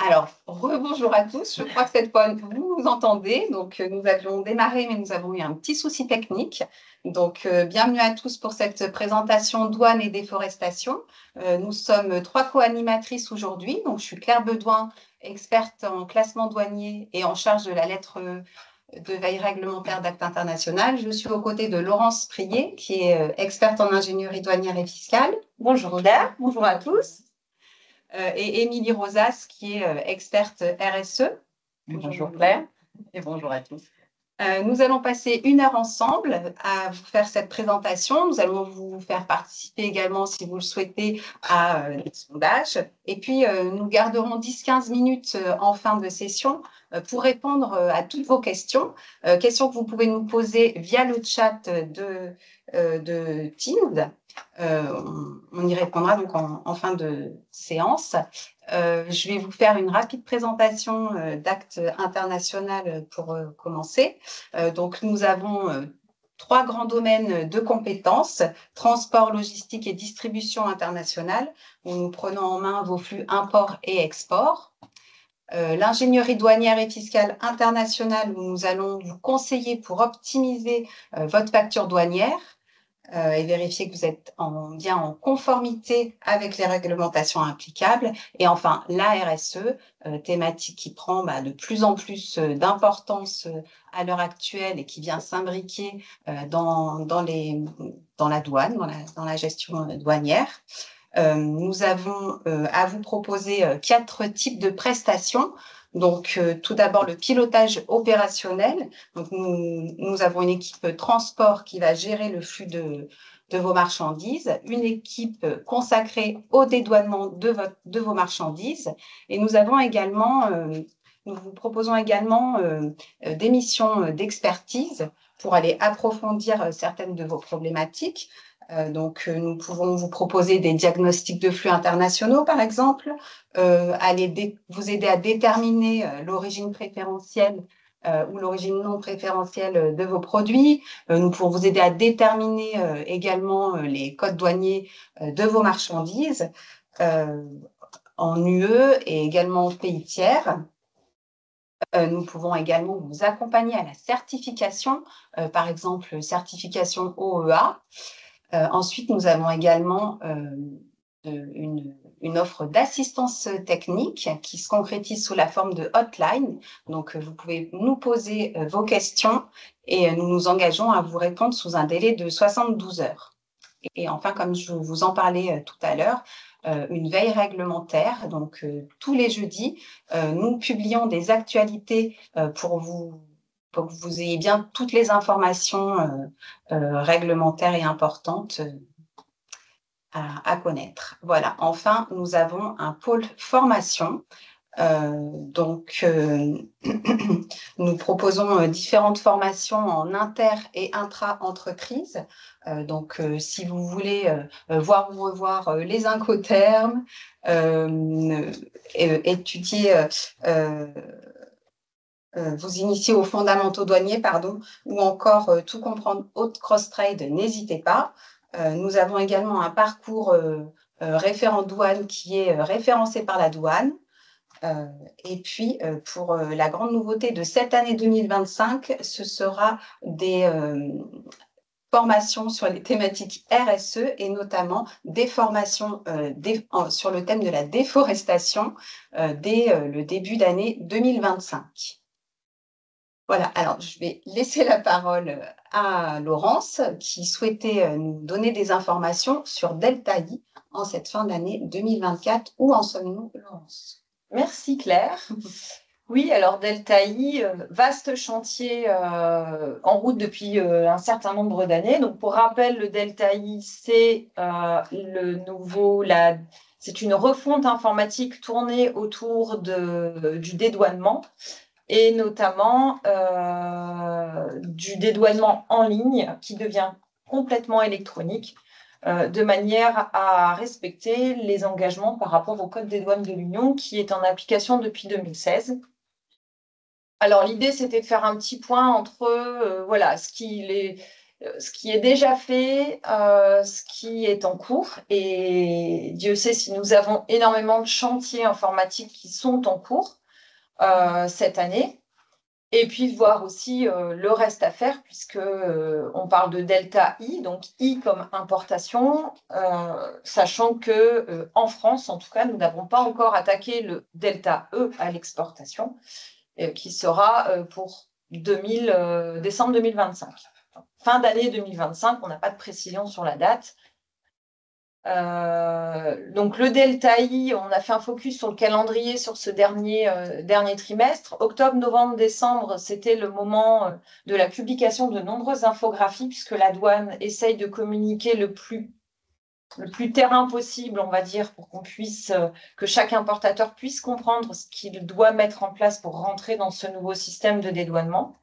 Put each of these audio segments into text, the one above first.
Alors, rebonjour à tous. Je crois que cette fois, vous vous entendez. Donc, nous avions démarré, mais nous avons eu un petit souci technique. Donc, bienvenue à tous pour cette présentation douane et déforestation. Nous sommes trois co-animatrices aujourd'hui. Donc, je suis Claire Bedouin, experte en classement douanier et en charge de la lettre de veille réglementaire d'actes international. Je suis aux côtés de Laurence Prier, qui est experte en ingénierie douanière et fiscale. Bonjour Claire, bonjour à tous. Et Émilie Rosas, qui est experte RSE. Bonjour Claire et bonjour à tous. Nous allons passer 1 heure ensemble à vous faire cette présentation. Nous allons vous faire participer également, si vous le souhaitez, à des sondages. Et puis, nous garderons 10-15 minutes en fin de session pour répondre à toutes vos questions. Questions que vous pouvez nous poser via le chat de Teams. On y répondra donc en fin de séance. Je vais vous faire une rapide présentation d'Actes International pour commencer. Donc, nous avons 3 grands domaines de compétences: transport, logistique et distribution internationale, où nous prenons en main vos flux import et export. L'ingénierie douanière et fiscale internationale, où nous allons vous conseiller pour optimiser votre facture douanière et vérifier que vous êtes bien en conformité avec les réglementations applicables. Et enfin, la RSE, thématique qui prend de plus en plus d'importance à l'heure actuelle et qui vient s'imbriquer dans la douane, dans la gestion douanière. Nous avons à vous proposer 4 types de prestations. Donc, tout d'abord, le pilotage opérationnel. Donc, nous avons une équipe transport qui va gérer le flux de vos marchandises, une équipe consacrée au dédouanement de vos marchandises. Et nous avons également, nous vous proposons également des missions d'expertise pour aller approfondir certaines de vos problématiques. Donc, nous pouvons vous proposer des diagnostics de flux internationaux, par exemple, vous aider à déterminer l'origine préférentielle ou l'origine non préférentielle de vos produits. Nous pouvons vous aider à déterminer également les codes douaniers de vos marchandises en UE et également en pays tiers. Nous pouvons également vous accompagner à la certification, par exemple certification OEA. Ensuite, nous avons également une offre d'assistance technique qui se concrétise sous la forme de hotline. Donc, vous pouvez nous poser vos questions et nous nous engageons à vous répondre sous un délai de 72 heures. Et enfin, comme je vous en parlais tout à l'heure, une veille réglementaire. Donc, tous les jeudis, nous publions des actualités pour que vous ayez bien toutes les informations réglementaires et importantes à connaître. Voilà. Enfin, nous avons un pôle formation. Nous proposons différentes formations en inter et intra-entreprise. Si vous voulez voir ou revoir les incoterms, étudier vous initier aux fondamentaux douaniers, ou encore tout comprendre haute cross-trade, n'hésitez pas. Nous avons également un parcours référent douane qui est référencé par la douane. Et puis, pour la grande nouveauté de cette année 2025, ce sera des formations sur les thématiques RSE et notamment des formations sur le thème de la déforestation dès le début d'année 2025. Voilà, alors je vais laisser la parole à Laurence qui souhaitait nous donner des informations sur Delta I en cette fin d'année 2024. Où en sommes-nous, Laurence? Merci Claire. Oui, alors Delta I, vaste chantier en route depuis un certain nombre d'années. Donc pour rappel, le Delta I, c'est c'est une refonte informatique tournée autour du dédouanement et notamment du dédouanement en ligne qui devient complètement électronique de manière à respecter les engagements par rapport au Code des douanes de l'Union qui est en application depuis 2016. Alors, l'idée, c'était de faire un petit point entre ce qui est déjà fait, ce qui est en cours. Et Dieu sait si nous avons énormément de chantiers informatiques qui sont en cours cette année. Et puis voir aussi le reste à faire, puisque on parle de delta I, donc I comme importation, sachant que en France, en tout cas, nous n'avons pas encore attaqué le delta E à l'exportation, qui sera pour décembre 2025. Fin d'année 2025, on n'a pas de précision sur la date. Donc le delta I, on a fait un focus sur le calendrier sur ce dernier trimestre. Octobre, novembre, décembre, c'était le moment de la publication de nombreuses infographies, puisque la douane essaye de communiquer le plus terrain possible, on va dire, pour que chaque importateur puisse comprendre ce qu'il doit mettre en place pour rentrer dans ce nouveau système de dédouanement.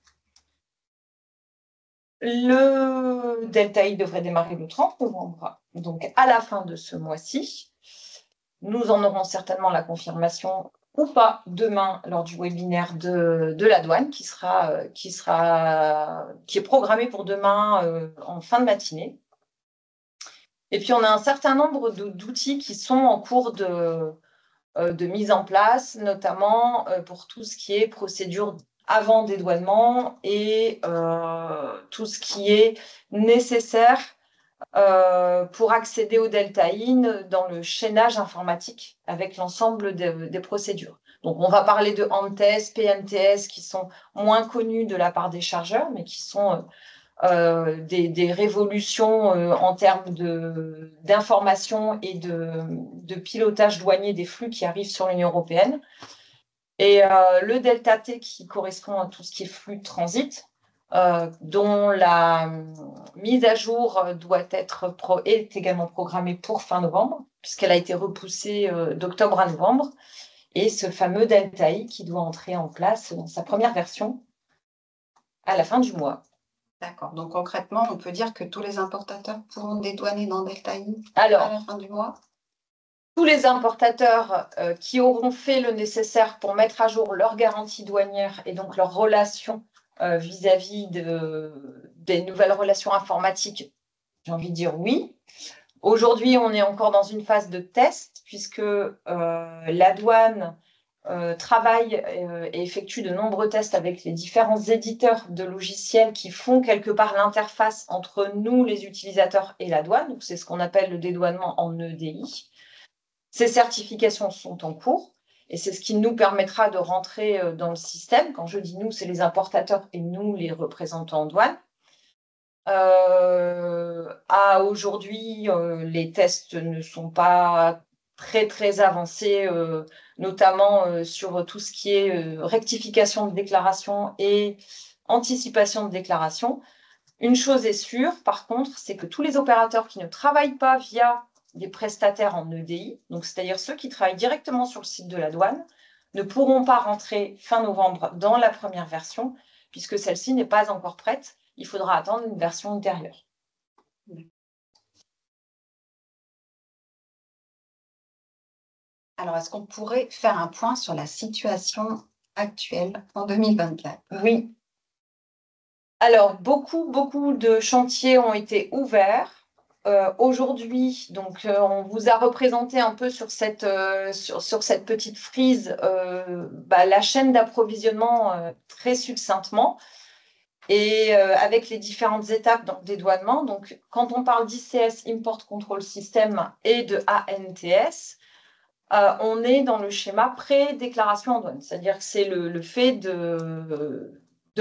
Le delta I devrait démarrer le 30 novembre, donc à la fin de ce mois-ci. Nous en aurons certainement la confirmation ou pas demain lors du webinaire de la douane qui est programmé pour demain en fin de matinée. Et puis on a un certain nombre d'outils qui sont en cours de mise en place, notamment pour tout ce qui est procédure avant dédouanement et tout ce qui est nécessaire pour accéder au delta I dans le chaînage informatique avec l'ensemble des procédures. Donc, on va parler de ANTES, PNTS qui sont moins connus de la part des chargeurs, mais qui sont des révolutions en termes d'information et de pilotage douanier des flux qui arrivent sur l'Union européenne. Et le delta T qui correspond à tout ce qui est flux de transit, dont la mise à jour est également programmée pour fin novembre, puisqu'elle a été repoussée d'octobre à novembre, et ce fameux delta I qui doit entrer en place dans sa première version à la fin du mois. D'accord. Donc concrètement, on peut dire que tous les importateurs pourront dédouaner dans delta I à la fin du mois? Tous les importateurs qui auront fait le nécessaire pour mettre à jour leur garantie douanière et donc leur relation vis-à-vis des nouvelles relations informatiques, j'ai envie de dire oui. Aujourd'hui, on est encore dans une phase de test puisque la douane travaille et effectue de nombreux tests avec les différents éditeurs de logiciels qui font quelque part l'interface entre nous, les utilisateurs, et la douane. Donc, c'est ce qu'on appelle le dédouanement en EDI. Ces certifications sont en cours et c'est ce qui nous permettra de rentrer dans le système. Quand je dis nous, c'est les importateurs et nous, les représentants en douane. À aujourd'hui, les tests ne sont pas très, très avancés, notamment sur tout ce qui est rectification de déclaration et anticipation de déclaration. Une chose est sûre, par contre, c'est que tous les opérateurs qui ne travaillent pas via des prestataires en EDI, donc c'est-à-dire ceux qui travaillent directement sur le site de la douane, ne pourront pas rentrer fin novembre dans la première version, puisque celle-ci n'est pas encore prête. Il faudra attendre une version ultérieure. Alors, est-ce qu'on pourrait faire un point sur la situation actuelle en 2024? Oui. Alors, beaucoup de chantiers ont été ouverts. Aujourd'hui, donc, on vous a représenté un peu sur cette petite frise la chaîne d'approvisionnement très succinctement et avec les différentes étapes dans le dédouanement. Donc, quand on parle d'ICS, Import Control System, et de ANTS, on est dans le schéma pré-déclaration en douane. C'est-à-dire que c'est le fait de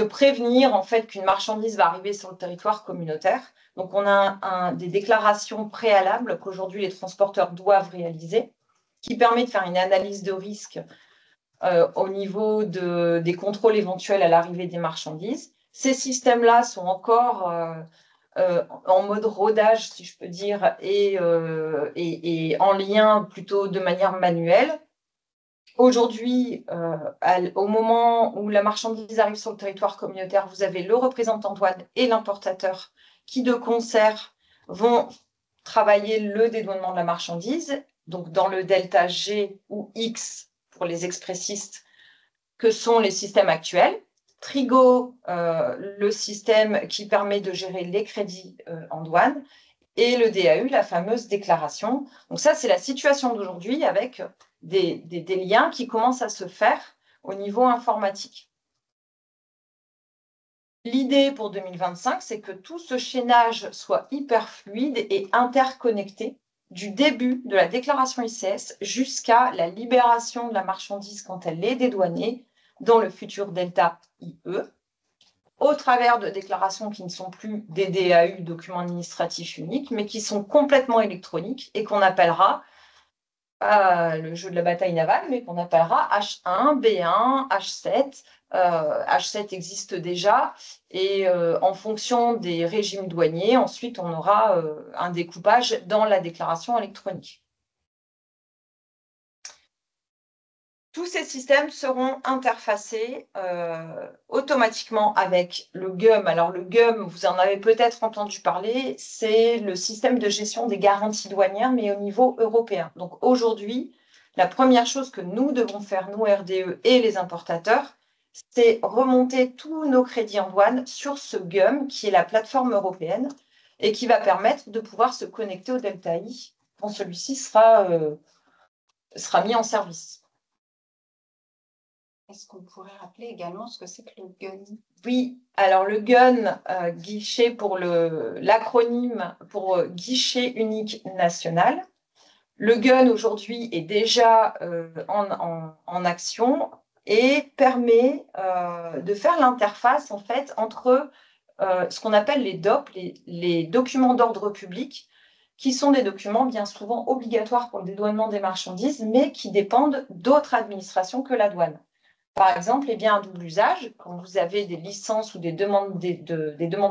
prévenir en fait qu'une marchandise va arriver sur le territoire communautaire. Donc, on a des déclarations préalables qu'aujourd'hui les transporteurs doivent réaliser, qui permet de faire une analyse de risque au niveau des contrôles éventuels à l'arrivée des marchandises. Ces systèmes-là sont encore en mode rodage, si je peux dire, et en lien plutôt de manière manuelle. Aujourd'hui, au moment où la marchandise arrive sur le territoire communautaire, vous avez le représentant douane et l'importateur qui, de concert, vont travailler le dédouanement de la marchandise, donc dans le delta G ou X pour les expressistes, que sont les systèmes actuels. Trigo, le système qui permet de gérer les crédits en douane, et le DAU, la fameuse déclaration. Donc ça, c'est la situation d'aujourd'hui avec des liens qui commencent à se faire au niveau informatique. L'idée pour 2025, c'est que tout ce chaînage soit hyper fluide et interconnecté du début de la déclaration ICS jusqu'à la libération de la marchandise quand elle est dédouanée dans le futur Delta IE, au travers de déclarations qui ne sont plus des DAU, documents administratifs uniques, mais qui sont complètement électroniques et qu'on appellera le jeu de la bataille navale, mais qu'on appellera H1, B1, H7. H7 existe déjà et en fonction des régimes douaniers, ensuite on aura un découpage dans la déclaration électronique. Tous ces systèmes seront interfacés automatiquement avec le GUM. Alors le GUM, vous en avez peut-être entendu parler, c'est le système de gestion des garanties douanières, mais au niveau européen. Donc aujourd'hui, la première chose que nous devons faire, nous RDE et les importateurs, c'est remonter tous nos crédits en douane sur ce GUM, qui est la plateforme européenne, et qui va permettre de pouvoir se connecter au Delta I quand celui-ci sera mis en service. Est-ce qu'on pourrait rappeler également ce que c'est que le GUN? Oui, alors le GUN, guichet pour l'acronyme pour guichet unique national. Le GUN aujourd'hui est déjà en action et permet de faire l'interface en fait entre ce qu'on appelle les DOP, les documents d'ordre public, qui sont des documents bien souvent obligatoires pour le dédouanement des marchandises, mais qui dépendent d'autres administrations que la douane. Par exemple, les biens à double usage, quand vous avez des licences ou des demandes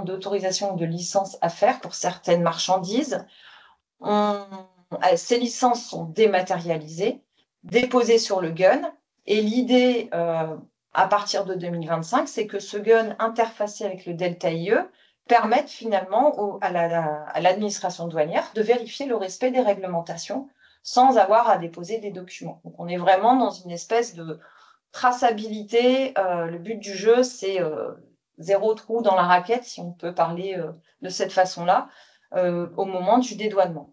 d'autorisation ou de licence à faire pour certaines marchandises, ces licences sont dématérialisées, déposées sur le GUN. Et l'idée, à partir de 2025, c'est que ce GUN interfacé avec le Delta IE permette finalement à l'administration douanière de vérifier le respect des réglementations sans avoir à déposer des documents. Donc, on est vraiment dans une espèce de traçabilité. Le but du jeu, c'est zéro trou dans la raquette, si on peut parler de cette façon-là, au moment du dédouanement.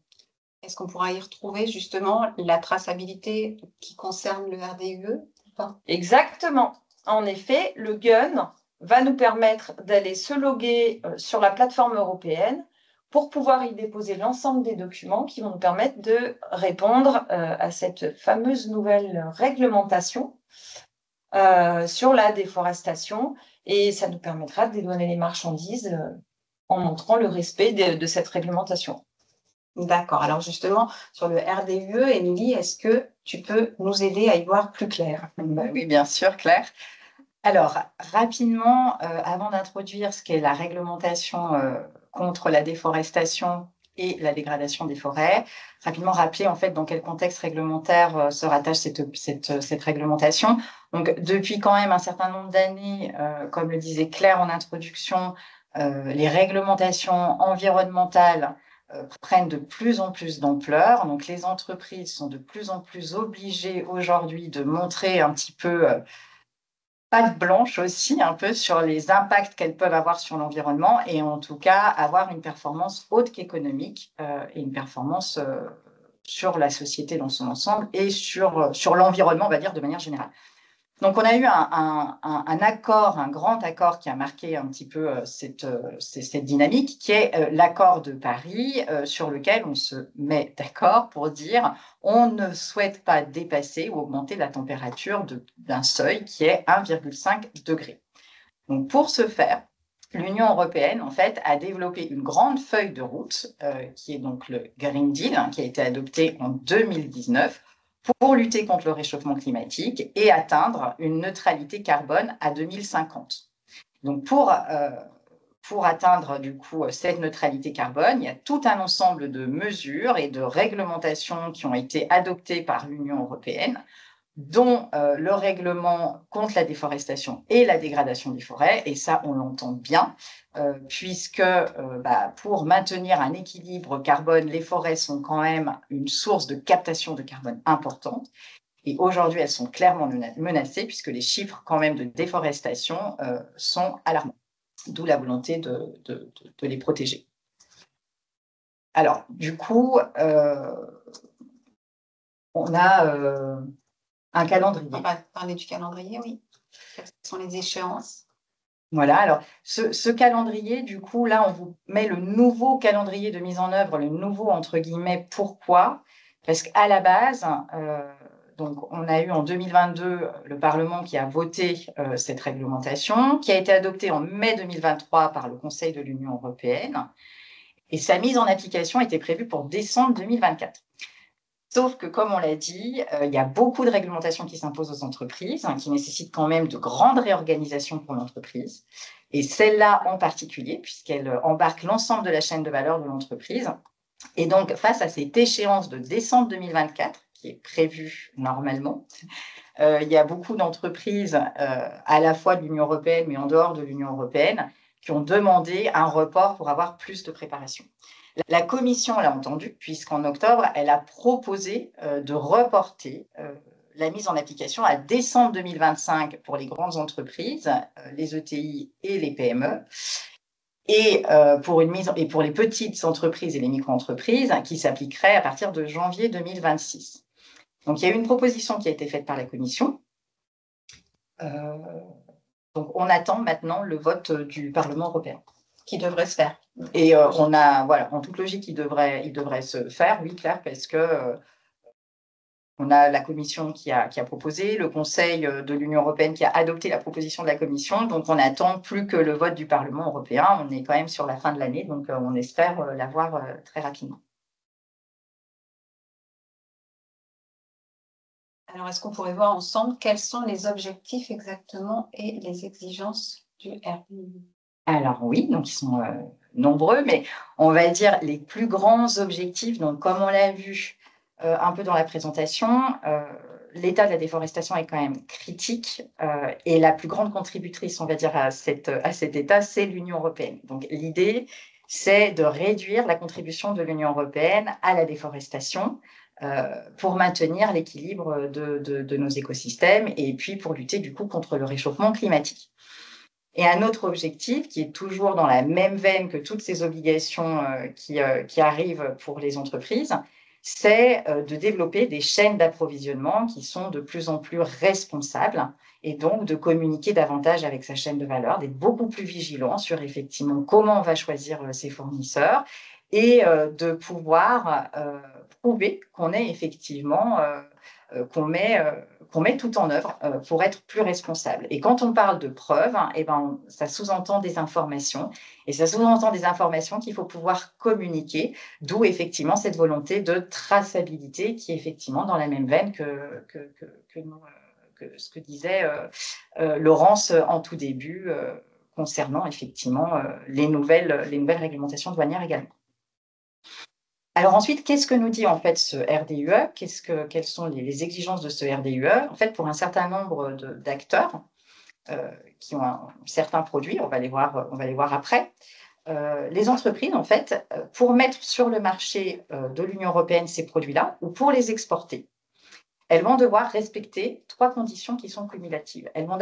Est-ce qu'on pourra y retrouver justement la traçabilité qui concerne le RDUE ou pas? Exactement. En effet, le GUN va nous permettre d'aller se loguer sur la plateforme européenne pour pouvoir y déposer l'ensemble des documents qui vont nous permettre de répondre à cette fameuse nouvelle réglementation sur la déforestation, et ça nous permettra de dédouaner les marchandises en montrant le respect de cette réglementation. D'accord. Alors justement, sur le RDUE, Émilie, est-ce que tu peux nous aider à y voir plus clair? Oui, bien sûr, Claire. Alors, rapidement, avant d'introduire ce qu'est la réglementation contre la déforestation et la dégradation des forêts, rapidement rappeler en fait dans quel contexte réglementaire se rattache cette réglementation. Donc, depuis quand même un certain nombre d'années, comme le disait Claire en introduction, les réglementations environnementales prennent de plus en plus d'ampleur. Donc, les entreprises sont de plus en plus obligées aujourd'hui de montrer un petit peu patte blanche aussi, un peu sur les impacts qu'elles peuvent avoir sur l'environnement et en tout cas avoir une performance autre qu'économique et une performance sur la société dans son ensemble et sur l'environnement, on va dire, de manière générale. Donc, on a eu un accord, un grand accord qui a marqué un petit peu cette dynamique, qui est l'accord de Paris, sur lequel on se met d'accord pour dire on ne souhaite pas dépasser ou augmenter la température d'un seuil qui est 1,5 degré. Donc, pour ce faire, l'Union européenne, en fait, a développé une grande feuille de route, qui est donc le Green Deal, qui a été adopté en 2019, pour lutter contre le réchauffement climatique et atteindre une neutralité carbone à 2050. Donc, pour atteindre du coup cette neutralité carbone, il y a tout un ensemble de mesures et de réglementations qui ont été adoptées par l'Union européenne, dont le règlement contre la déforestation et la dégradation des forêts, et ça, on l'entend bien, puisque pour maintenir un équilibre carbone, les forêts sont quand même une source de captation de carbone importante. Et aujourd'hui, elles sont clairement menacées puisque les chiffres quand même de déforestation sont alarmants, d'où la volonté de les protéger. Alors, du coup, on a un calendrier. On va parler du calendrier, oui. Quelles sont les échéances? Voilà, alors ce calendrier, du coup, là, on vous met le nouveau calendrier de mise en œuvre, le nouveau entre guillemets. Pourquoi? Parce qu'à la base, donc on a eu en 2022 le Parlement qui a voté cette réglementation, qui a été adoptée en mai 2023 par le Conseil de l'Union européenne, et sa mise en application était prévue pour décembre 2024. Sauf que, comme on l'a dit, il y a beaucoup de réglementations qui s'imposent aux entreprises, qui nécessitent quand même de grandes réorganisations pour l'entreprise. Et celle-là en particulier, puisqu'elle embarque l'ensemble de la chaîne de valeur de l'entreprise. Et donc, face à cette échéance de décembre 2024, qui est prévue normalement, il y a beaucoup d'entreprises, à la fois de l'Union européenne, mais en dehors de l'Union européenne, qui ont demandé un report pour avoir plus de préparation. La Commission l'a entendu, puisqu'en octobre, elle a proposé de reporter la mise en application à décembre 2025 pour les grandes entreprises, les ETI et les PME, et pour les petites entreprises et les micro-entreprises qui s'appliqueraient à partir de janvier 2026. Donc, il y a eu une proposition qui a été faite par la Commission. Donc, on attend maintenant le vote du Parlement européen. Qui devrait se faire. Et on a, voilà, en toute logique, il devrait se faire, oui, Claire, parce que on a la Commission qui a proposé, le Conseil de l'Union européenne qui a adopté la proposition de la Commission, donc on n'attend plus que le vote du Parlement européen. On est quand même sur la fin de l'année, donc on espère l'avoir très rapidement. Alors, est-ce qu'on pourrait voir ensemble quels sont les objectifs exactement et les exigences du RDIE? Alors oui, donc ils sont nombreux, mais on va dire les plus grands objectifs. Donc comme on l'a vu un peu dans la présentation, l'état de la déforestation est quand même critique et la plus grande contributrice, on va dire, à cet état, c'est l'Union européenne. Donc l'idée, c'est de réduire la contribution de l'Union européenne à la déforestation pour maintenir l'équilibre de nos écosystèmes et puis pour lutter du coup contre le réchauffement climatique. Et un autre objectif, qui est toujours dans la même veine que toutes ces obligations qui arrivent pour les entreprises, c'est de développer des chaînes d'approvisionnement qui sont de plus en plus responsables et donc de communiquer davantage avec sa chaîne de valeur, d'être beaucoup plus vigilant sur effectivement comment on va choisir ses fournisseurs et de pouvoir prouver qu'on est effectivement, qu'on met tout en œuvre pour être plus responsable. Et quand on parle de preuves, eh ben, ça sous-entend des informations. Et ça sous-entend des informations qu'il faut pouvoir communiquer, d'où effectivement cette volonté de traçabilité qui est effectivement dans la même veine que ce que disait Laurence en tout début concernant effectivement les nouvelles réglementations douanières également. Alors ensuite, qu'est-ce que nous dit en fait ce RDIE? Quelles sont les exigences de ce RDIE? En fait, pour un certain nombre d'acteurs qui ont certains produits, on va les voir après, les entreprises, en fait, pour mettre sur le marché de l'Union européenne ces produits-là, ou pour les exporter, elles vont devoir respecter 3 conditions qui sont cumulatives. Elles vont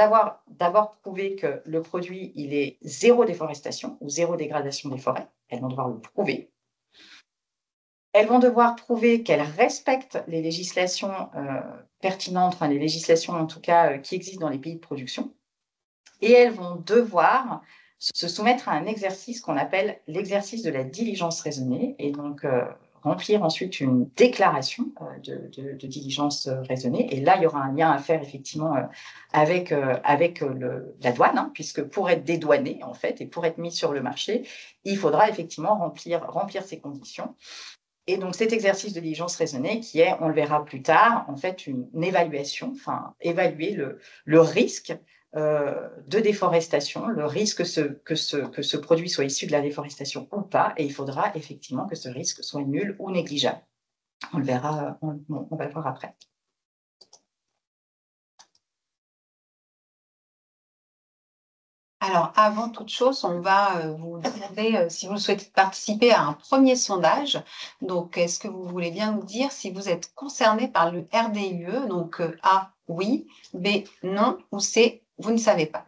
d'abord prouver que le produit, il est zéro déforestation ou zéro dégradation des forêts. Elles vont devoir le prouver. Elles vont devoir prouver qu'elles respectent les législations pertinentes, enfin les législations en tout cas qui existent dans les pays de production. Et elles vont devoir se soumettre à un exercice qu'on appelle l'exercice de la diligence raisonnée et donc remplir ensuite une déclaration de diligence raisonnée. Et là, il y aura un lien à faire effectivement avec la douane, hein, puisque pour être dédouané en fait et pour être mis sur le marché, il faudra effectivement remplir ces conditions. Et donc, cet exercice de diligence raisonnée qui est, on le verra plus tard, en fait, une évaluation, enfin, évaluer le risque de déforestation, le risque que ce produit soit issu de la déforestation ou pas, et il faudra effectivement que ce risque soit nul ou négligeable. On le verra, on va le voir après. Alors, avant toute chose, on va vous demander si vous souhaitez participer à un premier sondage. Donc, est-ce que vous voulez bien nous dire si vous êtes concerné par le RDIE? Donc, A, oui, B, non, ou C, vous ne savez pas.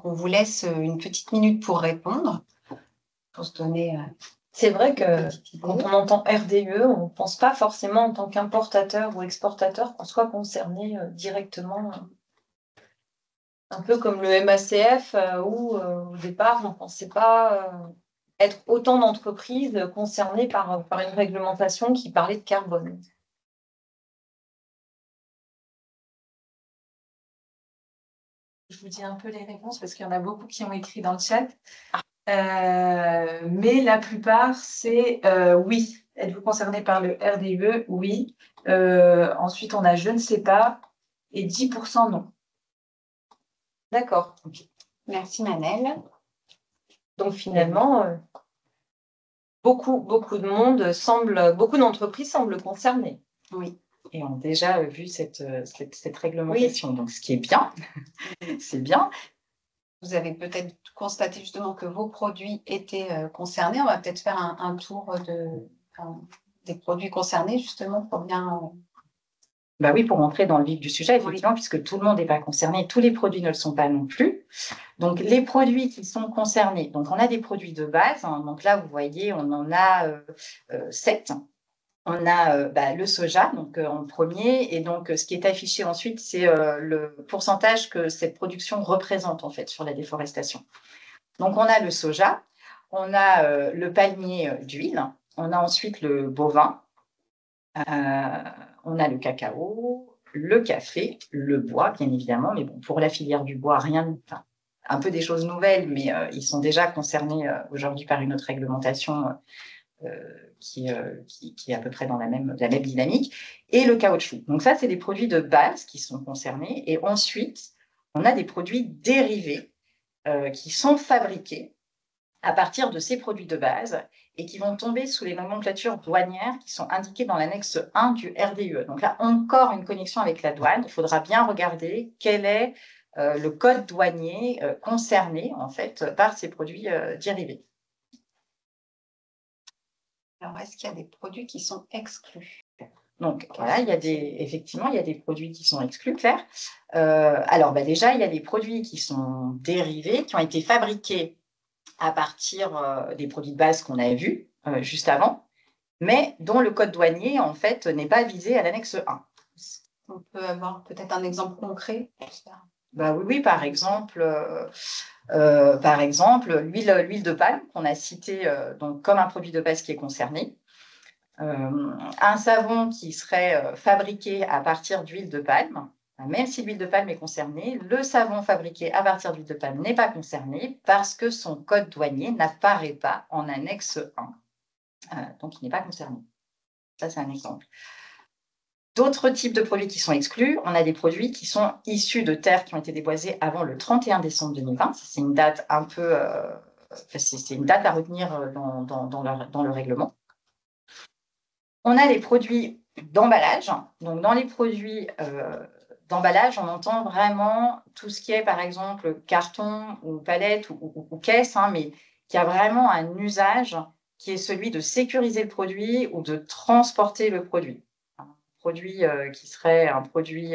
On vous laisse une petite minute pour répondre, pour se donner C'est vrai que une petite idée. quand on entend RDE, on ne pense pas forcément en tant qu'importateur ou exportateur qu'on soit concerné directement. Un peu comme le MACF, où au départ, on ne pensait pas être autant d'entreprises concernées par une réglementation qui parlait de carbone. Je vous dis un peu les réponses parce qu'il y en a beaucoup qui ont écrit dans le chat. Mais la plupart, c'est oui. Êtes-vous concerné par le RDE? Oui. Ensuite, on a je ne sais pas et 10% non. D'accord. Merci Manel. Donc finalement, beaucoup de monde beaucoup d'entreprises semblent concernées. Oui. Et ont déjà vu cette réglementation. Oui. Donc, ce qui est bien, c'est bien. Vous avez peut-être constaté justement que vos produits étaient concernés. On va peut-être faire un tour des produits concernés justement pour bien... Bah oui, pour entrer dans le vif du sujet, effectivement, oui. Puisque tout le monde n'est pas concerné, tous les produits ne le sont pas non plus. Donc, les produits qui sont concernés, donc on a des produits de base. Hein, donc là, vous voyez, on en a 7. On a le soja, donc en premier, et donc ce qui est affiché ensuite, c'est le pourcentage que cette production représente en fait sur la déforestation. Donc on a le soja, on a le palmier d'huile, on a ensuite le bovin, on a le cacao, le café, le bois, bien évidemment, mais bon, pour la filière du bois, un peu des choses nouvelles, mais ils sont déjà concernés aujourd'hui par une autre réglementation qui est à peu près dans la même dynamique, et le caoutchouc. Donc ça, c'est des produits de base qui sont concernés, et ensuite, on a des produits dérivés qui sont fabriqués à partir de ces produits de base et qui vont tomber sous les nomenclatures douanières qui sont indiquées dans l'annexe 1 du RDIE. Donc là, encore une connexion avec la douane. Il faudra bien regarder quel est le code douanier concerné en fait par ces produits dérivés. Alors, est-ce qu'il y a des produits qui sont exclus? Donc, voilà, effectivement, il y a des produits qui sont exclus, Claire. Alors, déjà, il y a des produits qui sont dérivés, qui ont été fabriqués à partir des produits de base qu'on a vus juste avant, mais dont le code douanier, en fait, n'est pas visé à l'annexe 1. On peut avoir peut-être un exemple concret? Oui, par exemple, l'huile de palme qu'on a citée donc, comme un produit de base qui est concerné. Un savon qui serait fabriqué à partir d'huile de palme, même si l'huile de palme est concernée, le savon fabriqué à partir d'huile de palme n'est pas concerné parce que son code douanier n'apparaît pas en annexe 1. Donc, il n'est pas concerné. Ça, c'est un exemple. D'autres types de produits qui sont exclus, on a des produits qui sont issus de terres qui ont été déboisées avant le 31 décembre 2020. C'est une date un peu... c'est une date à retenir dans le règlement. On a les produits d'emballage. Donc, dans les produits d'emballage, on entend vraiment tout ce qui est, par exemple, carton ou palette ou caisse, mais qui a vraiment un usage qui est celui de sécuriser le produit ou de transporter le produit. Un produit qui serait un produit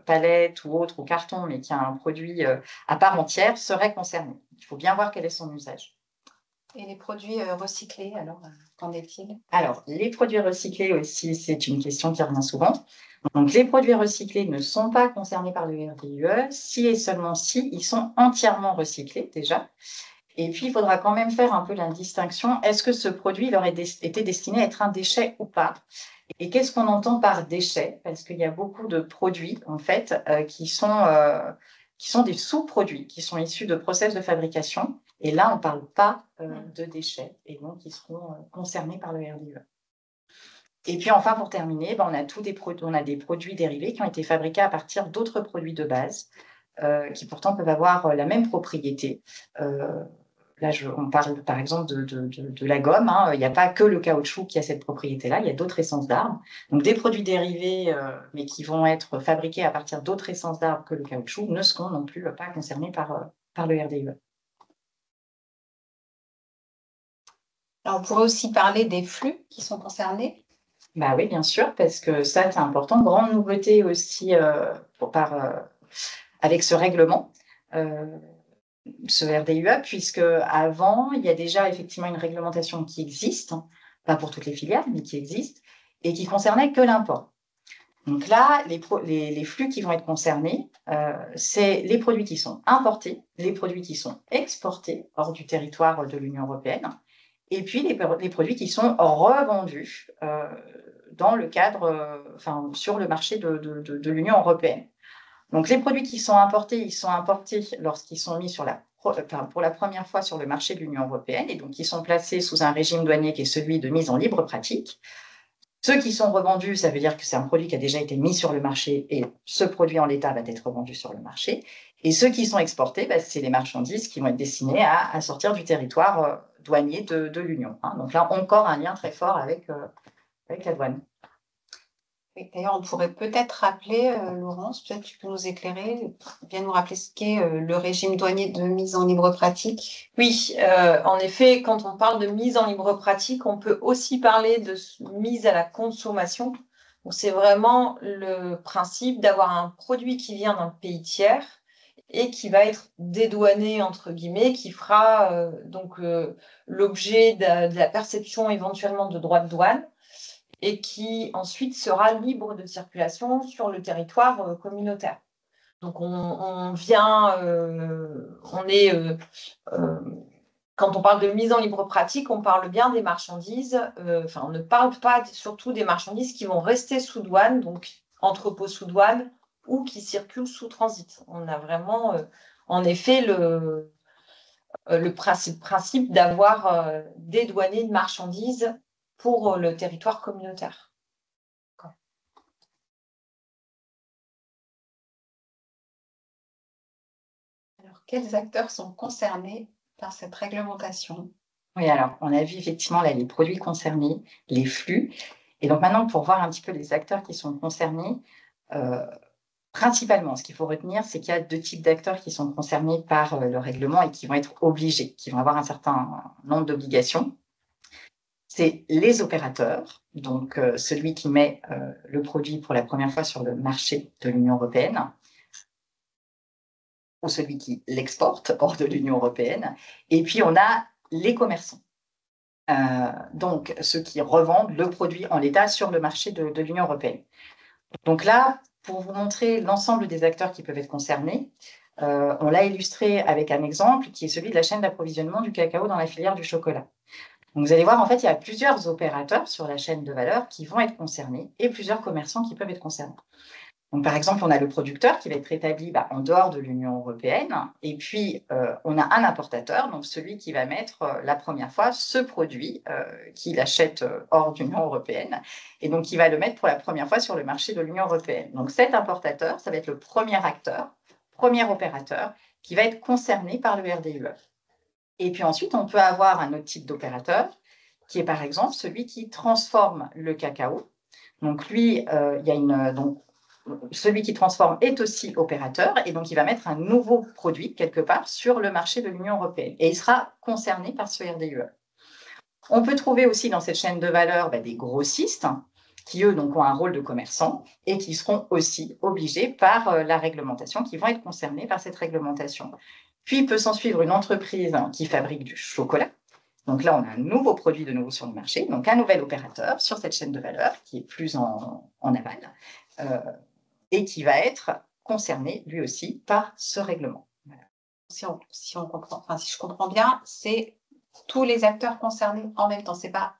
palette ou autre, ou carton, mais qui a un produit à part entière, serait concerné. Il faut bien voir quel est son usage. Et les produits recyclés, alors, qu'en est-il? Alors, les produits recyclés aussi, c'est une question qui revient souvent. Donc, les produits recyclés ne sont pas concernés par le RDIE, si et seulement si ils sont entièrement recyclés déjà. Et puis, il faudra quand même faire un peu la distinction. Est-ce que ce produit aurait été destiné à être un déchet ou pas? Et qu'est-ce qu'on entend par déchet? Parce qu'il y a beaucoup de produits, en fait, qui sont des sous-produits, qui sont issus de process de fabrication. Et là, on ne parle pas de déchets, et donc ils seront concernés par le RDIE. Et puis enfin, pour terminer, on a des produits dérivés qui ont été fabriqués à partir d'autres produits de base, qui pourtant peuvent avoir la même propriété. Là, on parle par exemple de la gomme. Il n'y a pas que le caoutchouc qui a cette propriété-là, il y a d'autres essences d'arbres. Donc des produits dérivés, mais qui vont être fabriqués à partir d'autres essences d'arbres que le caoutchouc, ne seront non plus pas concernés par par le RDUE. Alors, on pourrait aussi parler des flux qui sont concernés. Bah oui, bien sûr, parce que ça, c'est important. Grande nouveauté aussi avec ce règlement, ce RDUE, puisque avant, il y a déjà effectivement une réglementation qui existe, hein, pas pour toutes les filières, mais qui existe, et qui concernait que l'import. Donc là, les flux qui vont être concernés, c'est les produits qui sont importés, les produits qui sont exportés hors du territoire de l'Union européenne, et puis les produits qui sont revendus dans le cadre, sur le marché de l'Union européenne. Donc les produits qui sont importés, ils sont importés lorsqu'ils sont mis pour la première fois sur le marché de l'Union européenne, et donc ils sont placés sous un régime douanier qui est celui de mise en libre pratique. Ceux qui sont revendus, ça veut dire que c'est un produit qui a déjà été mis sur le marché et ce produit en l'état va être revendu sur le marché. Et ceux qui sont exportés, c'est les marchandises qui vont être destinées à sortir du territoire douanier de l'Union. Hein. Donc là, encore un lien très fort avec la douane. D'ailleurs, on pourrait peut-être rappeler, Laurence, peut-être tu peux nous éclairer, bien nous rappeler ce qu'est le régime douanier de mise en libre pratique. Oui, en effet, quand on parle de mise en libre pratique, on peut aussi parler de mise à la consommation. Donc, c'est vraiment le principe d'avoir un produit qui vient d'un pays tiers et qui va être dédouané, entre guillemets, qui fera l'objet de la perception éventuellement de droits de douane, et qui ensuite sera libre de circulation sur le territoire communautaire. Donc, quand on parle de mise en libre pratique, on parle bien des marchandises, on ne parle pas surtout des marchandises qui vont rester sous douane, donc entrepôt sous douane, ou qui circulent sous transit. On a vraiment, en effet, le principe d'avoir dédouané une marchandise pour le territoire communautaire. Alors, quels acteurs sont concernés par cette réglementation? Oui, alors, on a vu effectivement là, les produits concernés, les flux. Et donc maintenant, pour voir un petit peu les acteurs qui sont concernés, principalement, ce qu'il faut retenir, c'est qu'il y a deux types d'acteurs qui sont concernés par le règlement et qui vont être obligés, qui vont avoir un certain nombre d'obligations. C'est les opérateurs, donc celui qui met le produit pour la première fois sur le marché de l'Union européenne, ou celui qui l'exporte hors de l'Union européenne. Et puis, on a les commerçants. Donc, ceux qui revendent le produit en l'état sur le marché de l'Union européenne. Donc là, pour vous montrer l'ensemble des acteurs qui peuvent être concernés, on l'a illustré avec un exemple qui est celui de la chaîne d'approvisionnement du cacao dans la filière du chocolat. Donc, vous allez voir, en fait, il y a plusieurs opérateurs sur la chaîne de valeur qui vont être concernés et plusieurs commerçants qui peuvent être concernés. Donc, par exemple, on a le producteur qui va être établi en dehors de l'Union européenne, et puis on a un importateur, donc celui qui va mettre la première fois ce produit qu'il achète hors de l'Union européenne, et donc qui va le mettre pour la première fois sur le marché de l'Union européenne. Donc cet importateur, ça va être le premier acteur, premier opérateur, qui va être concerné par le RDUE. Et puis ensuite, on peut avoir un autre type d'opérateur, qui est par exemple celui qui transforme le cacao. Donc lui, celui qui transforme est aussi opérateur et donc il va mettre un nouveau produit quelque part sur le marché de l'Union européenne et il sera concerné par ce RDUE. On peut trouver aussi dans cette chaîne de valeur des grossistes qui, eux, donc, ont un rôle de commerçant et qui seront aussi obligés par la réglementation, qui vont être concernés par cette réglementation. Puis, il peut s'en suivre une entreprise qui fabrique du chocolat. Donc là, on a un nouveau produit de nouveau sur le marché, donc un nouvel opérateur sur cette chaîne de valeur qui est plus en aval. Et qui va être concerné, lui aussi, par ce règlement. Voilà. Si je comprends bien, c'est tous les acteurs concernés en même temps. Ce n'est pas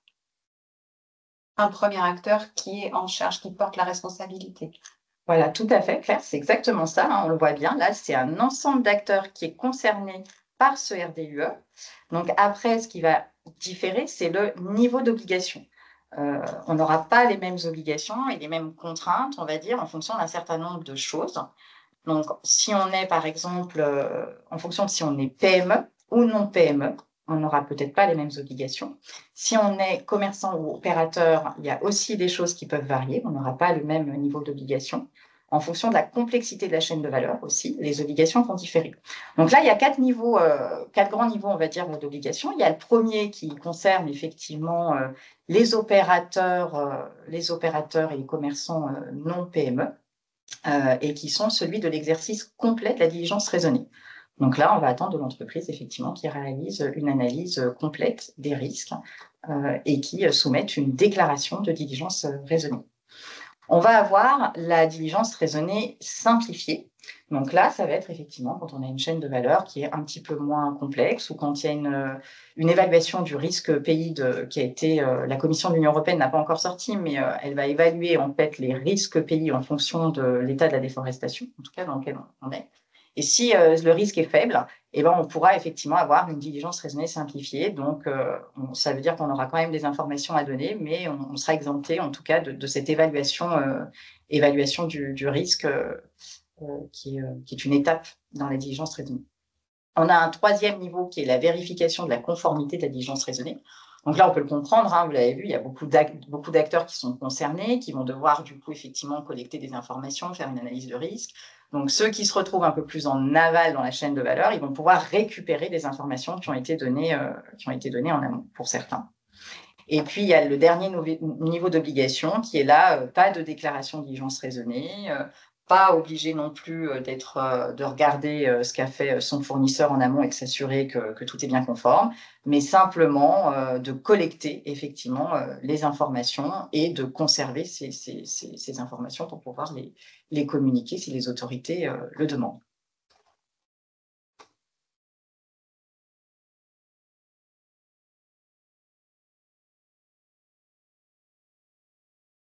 un premier acteur qui est en charge, qui porte la responsabilité. Voilà, tout à fait, Claire, c'est exactement ça, hein, on le voit bien. Là, c'est un ensemble d'acteurs qui est concerné par ce RDUE. Donc après, ce qui va différer, c'est le niveau d'obligation. On n'aura pas les mêmes obligations et les mêmes contraintes, on va dire, en fonction d'un certain nombre de choses. Donc, si on est, par exemple, en fonction de si on est PME ou non PME, on n'aura peut-être pas les mêmes obligations. Si on est commerçant ou opérateur, il y a aussi des choses qui peuvent varier. On n'aura pas le même niveau d'obligation. en fonction de la complexité de la chaîne de valeur aussi, les obligations vont différer. Donc là, il y a quatre grands niveaux, on va dire, d'obligations. Il y a le premier qui concerne effectivement les opérateurs et les commerçants non PME, et qui sont celui de l'exercice complet de la diligence raisonnée. Donc là, on va attendre de l'entreprise, effectivement, qui réalise une analyse complète des risques et qui soumette une déclaration de diligence raisonnée. On va avoir la diligence raisonnée simplifiée. Donc là, ça va être effectivement quand on a une chaîne de valeur qui est un petit peu moins complexe ou quand il y a une évaluation du risque pays qui a été, la Commission de l'Union européenne n'a pas encore sorti, mais elle va évaluer en fait les risques pays en fonction de l'état de la déforestation, en tout cas dans lequel on est. Et si le risque est faible, eh ben, on pourra effectivement avoir une diligence raisonnée simplifiée. Donc, ça veut dire qu'on aura quand même des informations à donner, mais on sera exempté en tout cas de cette évaluation du risque qui est une étape dans la diligence raisonnée. On a un troisième niveau qui est la vérification de la conformité de la diligence raisonnée. Donc là, on peut le comprendre, hein, vous l'avez vu, il y a beaucoup d'acteurs qui sont concernés, qui vont devoir du coup effectivement collecter des informations, faire une analyse de risque. Donc ceux qui se retrouvent un peu plus en aval dans la chaîne de valeur, ils vont pouvoir récupérer des informations qui ont été données en amont pour certains. Et puis il y a le dernier niveau d'obligation qui est là, pas de déclaration de diligence raisonnée, pas obligé non plus de regarder ce qu'a fait son fournisseur en amont et de s'assurer que tout est bien conforme, mais simplement de collecter effectivement les informations et de conserver ces informations pour pouvoir les communiquer si les autorités le demandent.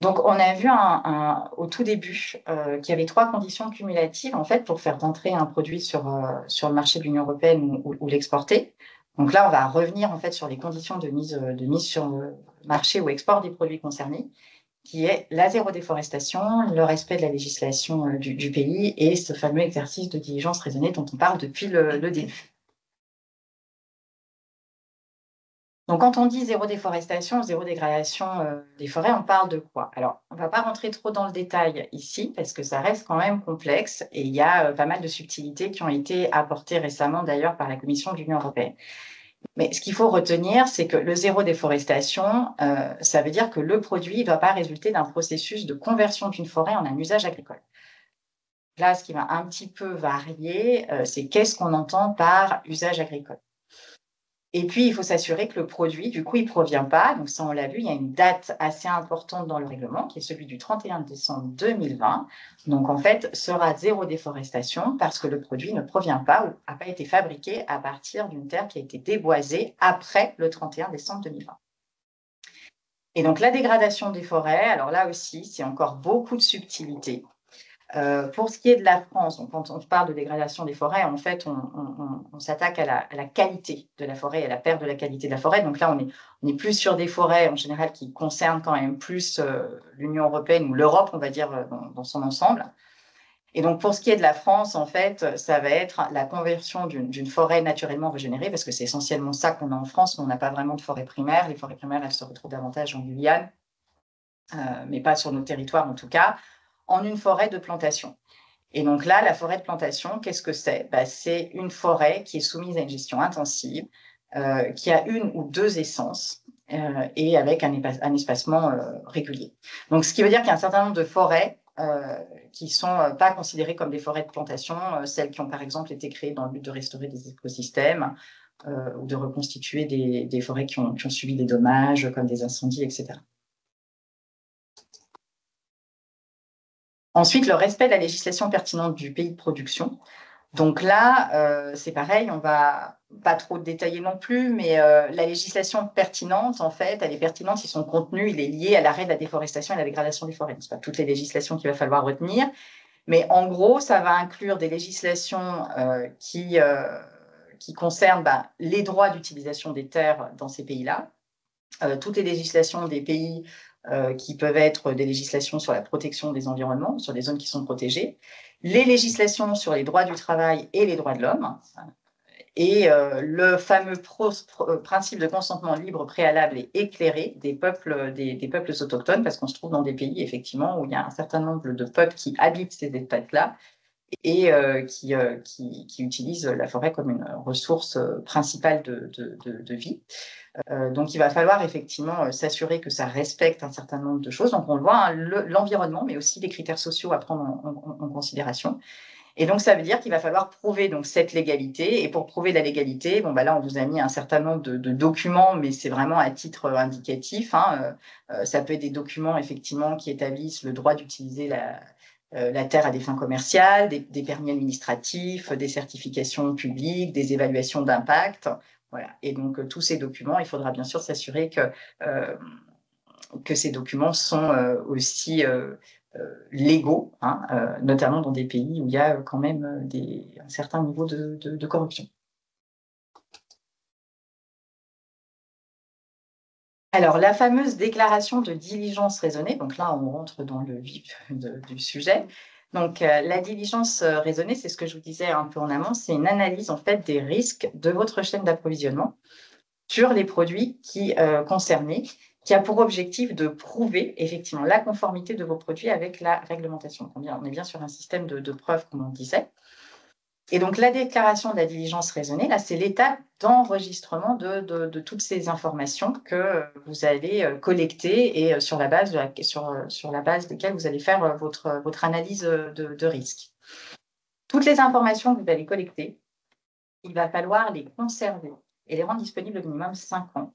Donc, on a vu au tout début qu'il y avait 3 conditions cumulatives en fait pour faire rentrer un produit sur le marché de l'Union européenne ou l'exporter. Donc là, on va revenir en fait sur les conditions de mise sur le marché ou export des produits concernés, qui est la zéro déforestation, le respect de la législation du pays et ce fameux exercice de diligence raisonnée dont on parle depuis le début. Donc, quand on dit zéro déforestation, zéro dégradation des forêts, on parle de quoi? Alors, on ne va pas rentrer trop dans le détail ici, parce que ça reste quand même complexe, et il y a pas mal de subtilités qui ont été apportées récemment, d'ailleurs, par la Commission de l'Union européenne. Mais ce qu'il faut retenir, c'est que le zéro déforestation, ça veut dire que le produit ne doit pas résulter d'un processus de conversion d'une forêt en un usage agricole. Là, ce qui va un petit peu varier, c'est qu'est-ce qu'on entend par usage agricole. Et puis, il faut s'assurer que le produit, du coup, il ne provient pas. Donc, ça, on l'a vu, il y a une date assez importante dans le règlement, qui est celui du 31 décembre 2020. Donc, en fait, sera zéro déforestation parce que le produit ne provient pas ou n'a pas été fabriqué à partir d'une terre qui a été déboisée après le 31 décembre 2020. Et donc, la dégradation des forêts, alors là aussi, c'est encore beaucoup de subtilités. Pour ce qui est de la France, donc quand on parle de dégradation des forêts, en fait, on s'attaque à la qualité de la forêt, à la perte de la qualité de la forêt. Donc là, on est plus sur des forêts en général qui concernent quand même plus l'Union européenne ou l'Europe, on va dire, dans son ensemble. Et donc, pour ce qui est de la France, en fait, ça va être la conversion d'une forêt naturellement régénérée, parce que c'est essentiellement ça qu'on a en France, mais on n'a pas vraiment de forêt primaire. Les forêts primaires, elles se retrouvent davantage en Guyane, mais pas sur nos territoires en tout cas, en une forêt de plantation. Et donc là, la forêt de plantation, qu'est-ce que c'est? C'est une forêt qui est soumise à une gestion intensive, qui a 1 ou 2 essences et avec un espacement régulier. Donc, ce qui veut dire qu'il y a un certain nombre de forêts qui ne sont pas considérées comme des forêts de plantation, celles qui ont par exemple été créées dans le but de restaurer des écosystèmes ou de reconstituer des forêts qui ont subi des dommages comme des incendies, etc. Ensuite, le respect de la législation pertinente du pays de production. Donc là, c'est pareil, on ne va pas trop détailler non plus, mais la législation pertinente, en fait, elle est pertinente si son contenu il est lié à l'arrêt de la déforestation et la dégradation des forêts. Ce n'est pas toutes les législations qu'il va falloir retenir, mais en gros, ça va inclure des législations qui concernent les droits d'utilisation des terres dans ces pays-là, toutes les législations des pays qui peuvent être des législations sur la protection des environnements, sur les zones qui sont protégées, les législations sur les droits du travail et les droits de l'homme, Et le fameux principe de consentement libre, préalable et éclairé des peuples autochtones, parce qu'on se trouve dans des pays, effectivement, où il y a un certain nombre de peuples qui habitent ces espaces-là et qui utilisent la forêt comme une ressource principale de vie. Donc, il va falloir effectivement s'assurer que ça respecte un certain nombre de choses. Donc, on le voit, hein, l'environnement, mais aussi les critères sociaux à prendre en considération. Et donc, ça veut dire qu'il va falloir prouver donc, cette légalité. Et pour prouver la légalité, bon, bah là, on vous a mis un certain nombre de documents, mais c'est vraiment à titre indicatif. Hein. Ça peut être des documents, effectivement, qui établissent le droit d'utiliser la terre à des fins commerciales, des permis administratifs, des certifications publiques, des évaluations d'impact. Voilà. Et donc, tous ces documents, il faudra bien sûr s'assurer que ces documents sont aussi légaux, hein, notamment dans des pays où il y a quand même un certain niveau de corruption. Alors, la fameuse déclaration de diligence raisonnée, donc là, on rentre dans le vif du sujet. Donc, la diligence raisonnée, c'est ce que je vous disais un peu en amont, c'est une analyse en fait des risques de votre chaîne d'approvisionnement sur les produits concernés, qui a pour objectif de prouver effectivement la conformité de vos produits avec la réglementation. On est bien sur un système de preuve, comme on disait. Et donc, la déclaration de la diligence raisonnée, là, c'est l'étape d'enregistrement de toutes ces informations que vous allez collecter et sur la base desquelles vous allez faire votre analyse de risque. Toutes les informations que vous allez collecter, il va falloir les conserver et les rendre disponibles au minimum 5 ans.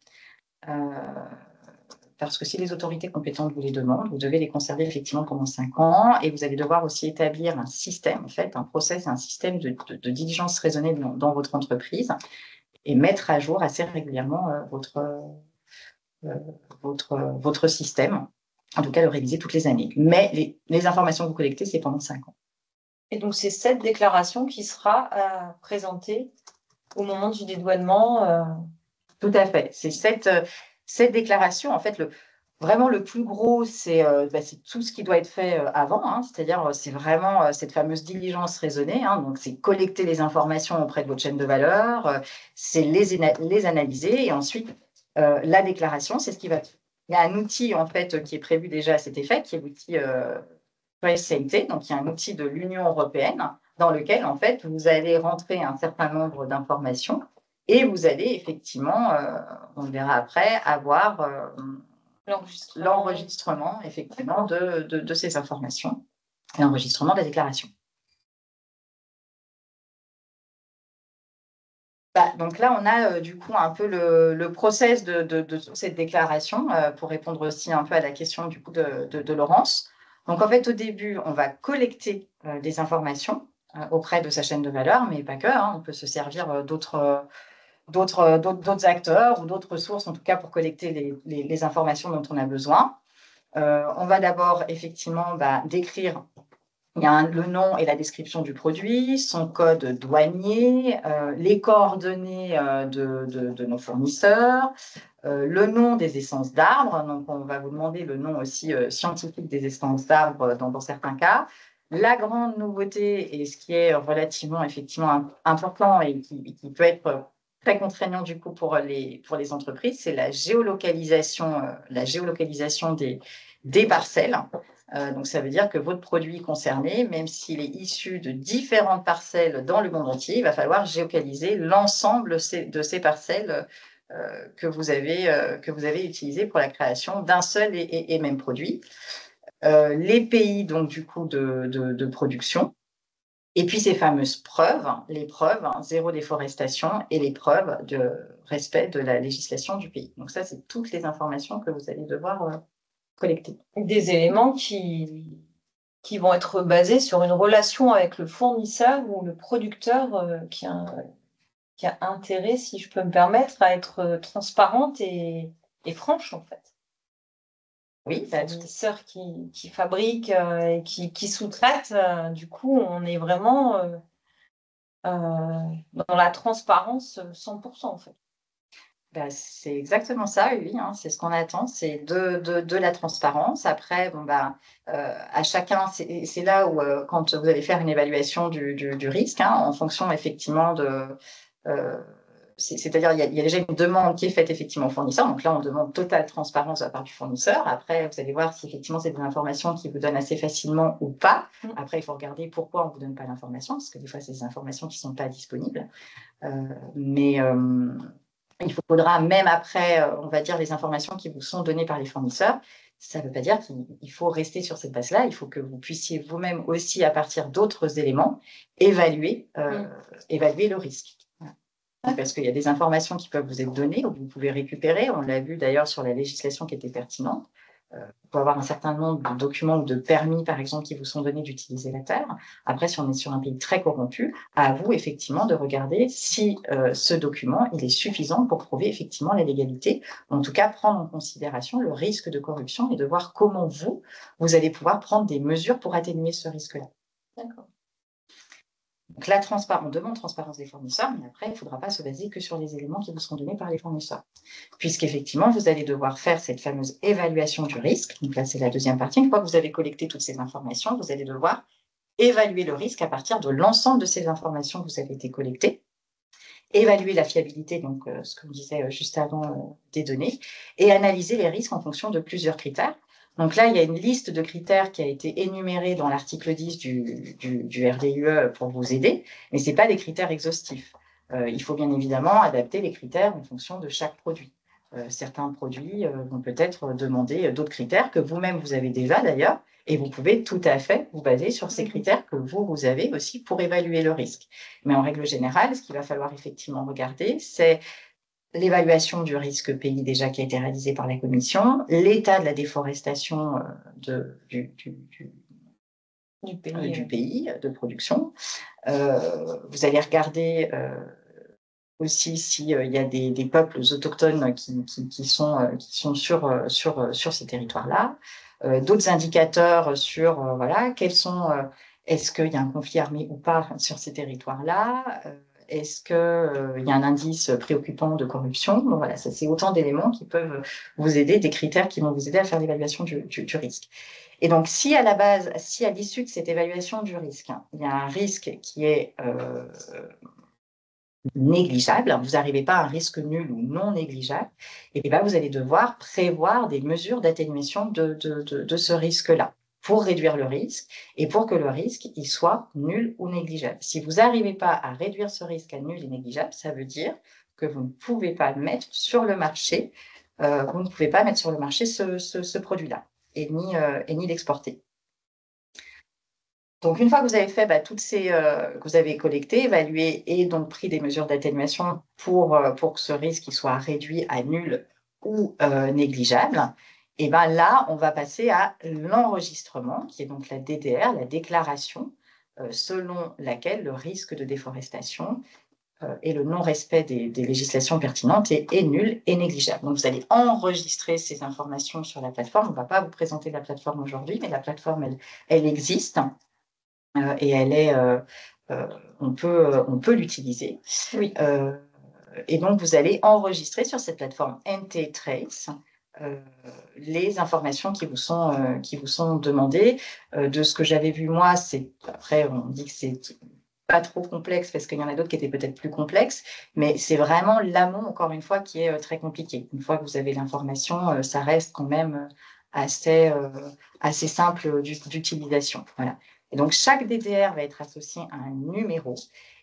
Parce que si les autorités compétentes vous les demandent, vous devez les conserver effectivement pendant 5 ans et vous allez devoir aussi établir un système, en fait, un process, un système de diligence raisonnée dans votre entreprise et mettre à jour assez régulièrement votre système, en tout cas le réviser toutes les années. Mais les informations que vous collectez, c'est pendant 5 ans. Et donc, c'est cette déclaration qui sera présentée au moment du dédouanement. Tout à fait. C'est cette déclaration, en fait, vraiment le plus gros, c'est tout ce qui doit être fait avant, hein, c'est-à-dire c'est vraiment cette fameuse diligence raisonnée, hein, donc c'est collecter les informations auprès de votre chaîne de valeur, c'est les analyser et ensuite la déclaration, c'est ce qui va... Il y a un outil en fait qui est prévu déjà à cet effet, qui est l'outil PSCT, donc il y a un outil de l'Union européenne dans lequel en fait vous allez rentrer un certain nombre d'informations et vous allez effectivement, on le verra après, avoir l'enregistrement effectivement de ces informations et l'enregistrement de la déclaration. Donc là, on a du coup un peu le process de cette déclaration pour répondre aussi un peu à la question du coup de Laurence. Donc en fait, au début, on va collecter des informations auprès de sa chaîne de valeur, mais pas que, hein, on peut se servir d'autres acteurs ou d'autres sources, en tout cas pour collecter les informations dont on a besoin. On va d'abord effectivement décrire le nom et la description du produit, son code douanier, les coordonnées de nos fournisseurs, le nom des essences d'arbres. Donc, on va vous demander le nom aussi scientifique des essences d'arbres dans certains cas. La grande nouveauté, et ce qui est relativement effectivement important et qui peut être très contraignant du coup pour les entreprises, c'est la géolocalisation des parcelles. Donc, ça veut dire que votre produit concerné, même s'il est issu de différentes parcelles dans le monde entier, il va falloir géolocaliser l'ensemble de ces parcelles que vous avez utilisées pour la création d'un seul et même produit. Les pays, donc, du coup, de production. Et puis, ces fameuses preuves, les preuves, zéro déforestation et les preuves de respect de la législation du pays. Donc, ça, c'est toutes les informations que vous allez devoir collecter. Des éléments qui vont être basés sur une relation avec le fournisseur ou le producteur qui a intérêt, si je peux me permettre, à être transparente et franche, en fait. Oui, le fournisseur qui fabrique et qui sous-traite, du coup, on est vraiment dans la transparence 100%, en fait. C'est exactement ça, oui, hein, c'est ce qu'on attend, c'est de la transparence. Après, à chacun, c'est là où, quand vous allez faire une évaluation du risque, hein, en fonction effectivement c'est-à-dire il y a déjà une demande qui est faite effectivement au fournisseur. Donc là, on demande totale transparence de la part du fournisseur. Après, vous allez voir si effectivement c'est des informations qui vous donnent assez facilement ou pas. Après, il faut regarder pourquoi on ne vous donne pas l'information, parce que des fois, c'est des informations qui ne sont pas disponibles. Mais il faudra, même après, on va dire, les informations qui vous sont données par les fournisseurs, ça ne veut pas dire qu'il faut rester sur cette base-là. Il faut que vous puissiez vous-même aussi, à partir d'autres éléments, évaluer le risque. Voilà. Parce qu'il y a des informations qui peuvent vous être données ou que vous pouvez récupérer. On l'a vu d'ailleurs sur la législation qui était pertinente. Vous pouvez avoir un certain nombre de documents ou de permis, par exemple, qui vous sont donnés d'utiliser la terre. Après, si on est sur un pays très corrompu, à vous, effectivement, de regarder si ce document, il est suffisant pour prouver, effectivement, la légalité, ou en tout cas, prendre en considération le risque de corruption et de voir comment vous allez pouvoir prendre des mesures pour atténuer ce risque-là. D'accord. Donc, on demande transparence des fournisseurs, mais après, il ne faudra pas se baser que sur les éléments qui vous seront donnés par les fournisseurs. Puisqu'effectivement, vous allez devoir faire cette fameuse évaluation du risque. Donc là, c'est la deuxième partie. Une fois que vous avez collecté toutes ces informations, vous allez devoir évaluer le risque à partir de l'ensemble de ces informations que vous avez été collectées, évaluer la fiabilité, donc ce que vous disais juste avant, des données, et analyser les risques en fonction de plusieurs critères. Donc là, il y a une liste de critères qui a été énumérée dans l'article 10 du RDUE pour vous aider, mais ce n'est pas des critères exhaustifs. Il faut bien évidemment adapter les critères en fonction de chaque produit. Certains produits vont peut-être demander d'autres critères que vous-même vous avez déjà d'ailleurs, et vous pouvez tout à fait vous baser sur ces critères que vous avez aussi pour évaluer le risque. Mais en règle générale, ce qu'il va falloir effectivement regarder, c'est l'évaluation du risque pays déjà qui a été réalisée par la Commission, l'état de la déforestation du pays de production. Vous allez regarder aussi s'il y a des peuples autochtones qui sont sur ces territoires-là. D'autres indicateurs sur est-ce qu'il y a un conflit armé ou pas sur ces territoires-là, est-ce qu'il y a un indice préoccupant de corruption. Donc voilà, ça c'est autant d'éléments qui peuvent vous aider, des critères qui vont vous aider à faire l'évaluation du risque. Et donc, si à l'issue de cette évaluation du risque, il y a un risque qui est négligeable, vous n'arrivez pas à un risque nul ou non négligeable, et bien vous allez devoir prévoir des mesures d'atténuation de ce risque-là pour réduire le risque et pour que le risque il soit nul ou négligeable. Si vous n'arrivez pas à réduire ce risque à nul et négligeable, ça veut dire que vous ne pouvez pas mettre sur le marché, ce produit-là et ni l'exporter. Donc, une fois que vous avez fait que vous avez collecté, évalué et donc pris des mesures d'atténuation pour que ce risque soit réduit à nul ou négligeable, et ben là, on va passer à l'enregistrement, qui est donc la DDR, la déclaration, selon laquelle le risque de déforestation et le non-respect des législations pertinentes est nul et négligeable. Donc, vous allez enregistrer ces informations sur la plateforme. On ne va pas vous présenter la plateforme aujourd'hui, mais la plateforme, elle existe. Et elle est, on peut l'utiliser. Oui. Et donc, vous allez enregistrer sur cette plateforme NT Trace les informations qui vous sont demandées. De ce que j'avais vu moi, après on dit que c'est pas trop complexe parce qu'il y en a d'autres qui étaient peut-être plus complexes, mais c'est vraiment l'amont, encore une fois, qui est très compliqué. Une fois que vous avez l'information, ça reste quand même assez simple d'utilisation. Voilà. Et donc, chaque DDR va être associé à un numéro.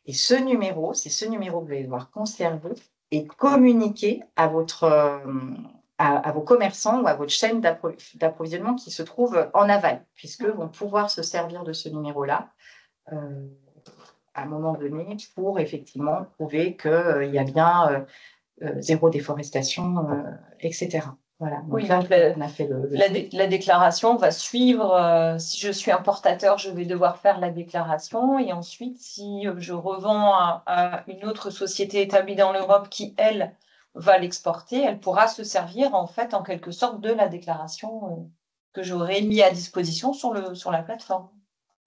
Et c'est ce numéro que vous allez devoir conserver et communiquer à vos commerçants ou à votre chaîne d'approvisionnement qui se trouve en aval, puisqu'eux vont pouvoir se servir de ce numéro-là à un moment donné pour effectivement prouver qu'il y a bien zéro déforestation, etc. Voilà. Donc oui, là, donc on a fait la déclaration va suivre. Si je suis importateur, je vais devoir faire la déclaration. Et ensuite, si je revends à une autre société établie dans l'Europe qui, elle, va l'exporter, elle pourra se servir, en fait, en quelque sorte, de la déclaration que j'aurai mis à disposition sur la plateforme.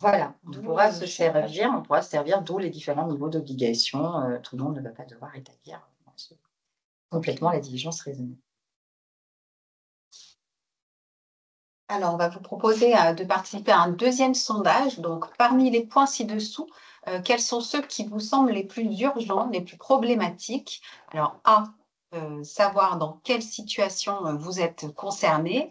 Voilà, on pourra se servir, d'où les différents niveaux d'obligation. Tout le monde ne va pas devoir établir complètement la diligence raisonnée. Alors, on va vous proposer de participer à un deuxième sondage. Donc, parmi les points ci-dessous, quels sont ceux qui vous semblent les plus urgents, les plus problématiques? Alors, A, savoir dans quelle situation vous êtes concerné.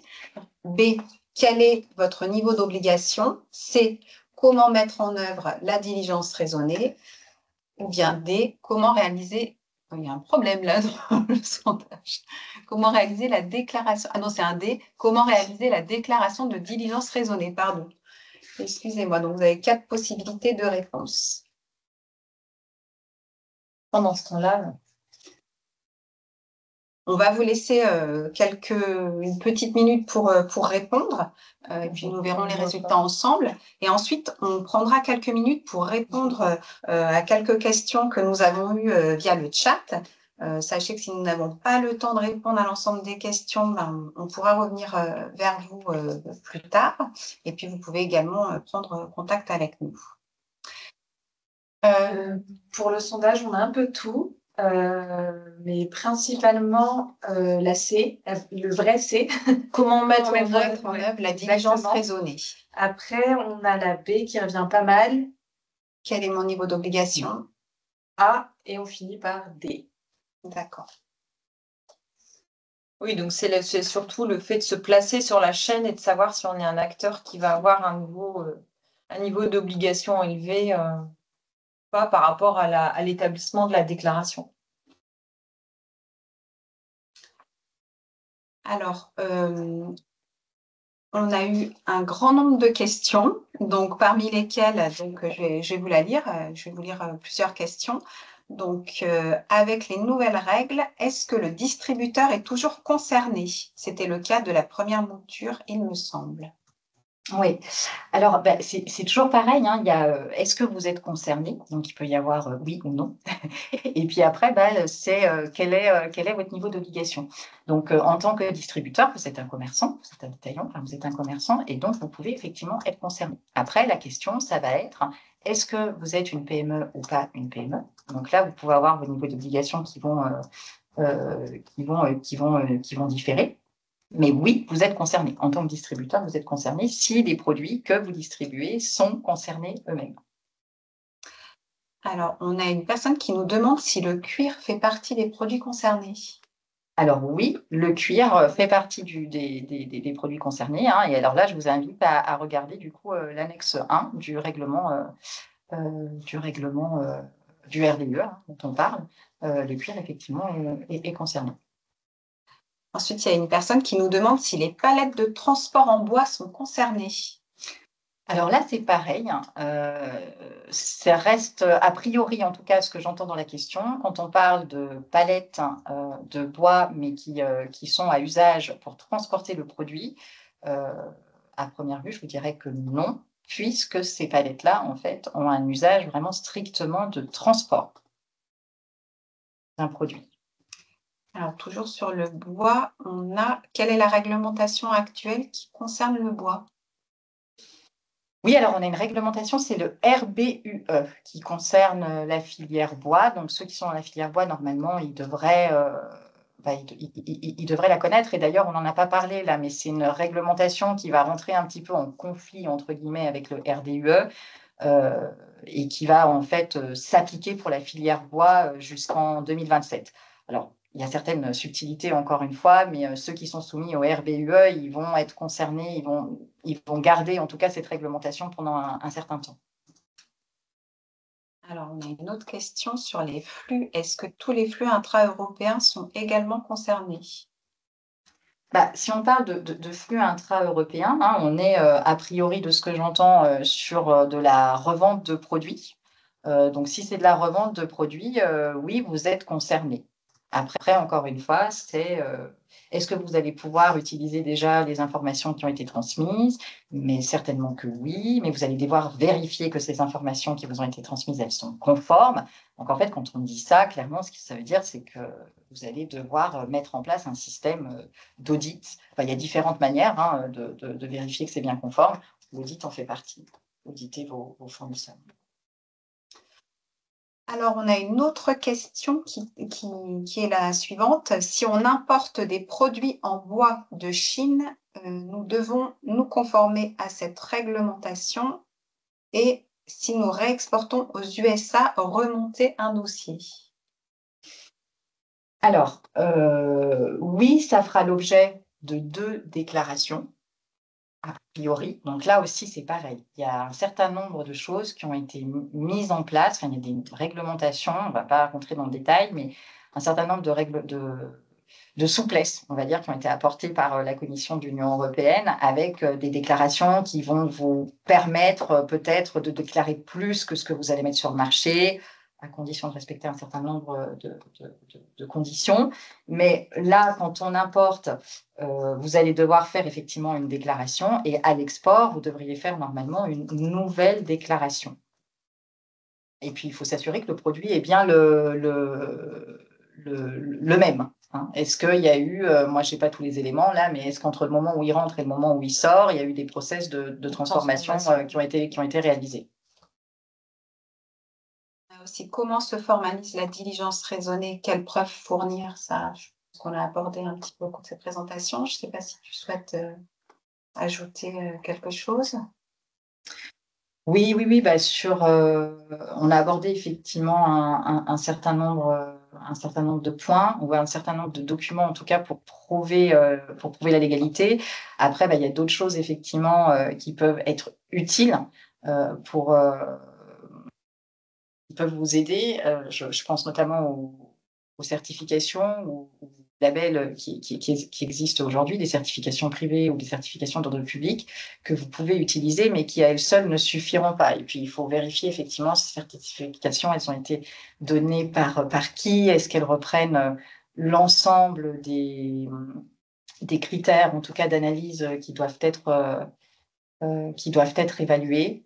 B, quel est votre niveau d'obligation? C, comment mettre en œuvre la diligence raisonnée? Ou bien D, comment réaliser... Il y a un problème là dans le sondage. Comment réaliser la déclaration... Ah non, c'est un D. Comment réaliser la déclaration de diligence raisonnée? Pardon. Excusez-moi. Donc, vous avez 4 possibilités de réponse. Pendant ce temps-là, on va vous laisser une petite minute pour répondre. Et puis, nous verrons les résultats ensemble. Et ensuite, on prendra quelques minutes pour répondre à quelques questions que nous avons eues via le chat. Sachez que si nous n'avons pas le temps de répondre à l'ensemble des questions, ben, on pourra revenir vers vous plus tard. Et puis, vous pouvez également prendre contact avec nous. Pour le sondage, on a un peu tout, mais principalement la C, le vrai C. comment mettre en œuvre la diligence raisonnée. Après, on a la B qui revient pas mal. Quel est mon niveau d'obligation? A, et on finit par D. D'accord. Oui, donc c'est surtout le fait de se placer sur la chaîne et de savoir si on est un acteur qui va avoir un niveau d'obligation élevé pas par rapport à l'établissement de la déclaration. Alors, on a eu un grand nombre de questions, donc parmi lesquelles, donc, je vais vous la lire, je vais vous lire plusieurs questions. Donc, avec les nouvelles règles, est-ce que le distributeur est toujours concerné? C'était le cas de la première mouture, il me semble. Oui, alors ben, c'est toujours pareil, hein, il y a est-ce que vous êtes concerné? Donc il peut y avoir oui ou non. Et puis après, ben, c'est quel est votre niveau d'obligation? Donc en tant que distributeur, vous êtes un commerçant, vous êtes un détaillant, enfin, vous êtes un commerçant, et donc vous pouvez effectivement être concerné. Après, la question, ça va être est-ce que vous êtes une PME ou pas une PME? Donc là, vous pouvez avoir vos niveaux d'obligation qui vont différer. Mais oui, vous êtes concerné. En tant que distributeur, vous êtes concerné si les produits que vous distribuez sont concernés eux-mêmes. Alors, on a une personne qui nous demande si le cuir fait partie des produits concernés. Alors oui, le cuir fait partie des produits concernés, hein, et alors là, je vous invite à regarder du coup l'annexe 1 du règlement du RDE hein, dont on parle. Le cuir, effectivement, est concerné. Ensuite, il y a une personne qui nous demande si les palettes de transport en bois sont concernées. Alors là, c'est pareil. Ça reste, a priori, en tout cas, ce que j'entends dans la question, quand on parle de palettes de bois, mais qui sont à usage pour transporter le produit, à première vue, je vous dirais que non, puisque ces palettes-là, en fait, ont un usage vraiment strictement de transport d'un produit. Alors, toujours sur le bois, on a quelle est la réglementation actuelle qui concerne le bois? Oui, alors on a une réglementation, c'est le RBUE qui concerne la filière bois. Donc ceux qui sont dans la filière bois, normalement, ils devraient la connaître. Et d'ailleurs, on n'en a pas parlé là, mais c'est une réglementation qui va rentrer un petit peu en conflit, entre guillemets, avec le RDUE et qui va en fait s'appliquer pour la filière bois jusqu'en 2027. Alors, il y a certaines subtilités, encore une fois, mais ceux qui sont soumis au RBUE, ils vont être concernés, ils vont garder en tout cas cette réglementation pendant un certain temps. Alors, on a une autre question sur les flux. Est-ce que tous les flux intra-européens sont également concernés? Si on parle de flux intra-européens, hein, on est a priori, de ce que j'entends, sur de la revente de produits. Donc, si c'est de la revente de produits, oui, vous êtes concerné. Après, encore une fois, c'est est-ce que vous allez pouvoir utiliser déjà les informations qui ont été transmises? Mais certainement que oui, mais vous allez devoir vérifier que ces informations qui vous ont été transmises, elles sont conformes. Donc, en fait, quand on dit ça, clairement, ce que ça veut dire, c'est que vous allez devoir mettre en place un système d'audit. Enfin, il y a différentes manières hein, de vérifier que c'est bien conforme. L'audit en fait partie. Auditer vos fournisseurs. Alors, on a une autre question qui est la suivante. Si on importe des produits en bois de Chine, nous devons nous conformer à cette réglementation et si nous réexportons aux USA, remonter un dossier? Alors, oui, ça fera l'objet de 2 déclarations, a priori. Donc là aussi, c'est pareil. Il y a un certain nombre de choses qui ont été mises en place. Enfin, il y a des réglementations, on ne va pas rentrer dans le détail, mais un certain nombre de règles de souplesse, on va dire, qui ont été apportées par la Commission de l'Union européenne, avec des déclarations qui vont vous permettre peut-être de déclarer plus que ce que vous allez mettre sur le marché, à condition de respecter un certain nombre de conditions. Mais là, quand on importe, vous allez devoir faire effectivement une déclaration, et à l'export, vous devriez faire normalement une nouvelle déclaration. Et puis, il faut s'assurer que le produit est bien le même. Hein. Est-ce qu'il y a eu, moi je n'ai pas tous les éléments là, mais est-ce qu'entre le moment où il rentre et le moment où il sort, il y a eu des process de transformation qui ont été réalisés? Aussi, comment se formalise la diligence raisonnée? Quelles preuves fournir? Ça, je pense qu'on a abordé un petit peu au cours de cette présentation. Je ne sais pas si tu souhaites ajouter quelque chose. Oui, bah on a abordé effectivement un certain nombre de points, ou un certain nombre de documents en tout cas pour prouver la légalité. Après, il y a d'autres choses effectivement qui peuvent être utiles qui peuvent vous aider. Je pense notamment aux certifications ou aux labels qui existent aujourd'hui, des certifications privées ou des certifications d'ordre public que vous pouvez utiliser, mais qui à elles seules ne suffiront pas. Et puis, il faut vérifier effectivement ces certifications, elles ont été données par qui? Est-ce qu'elles reprennent l'ensemble des critères, en tout cas d'analyse, qui doivent être évalués?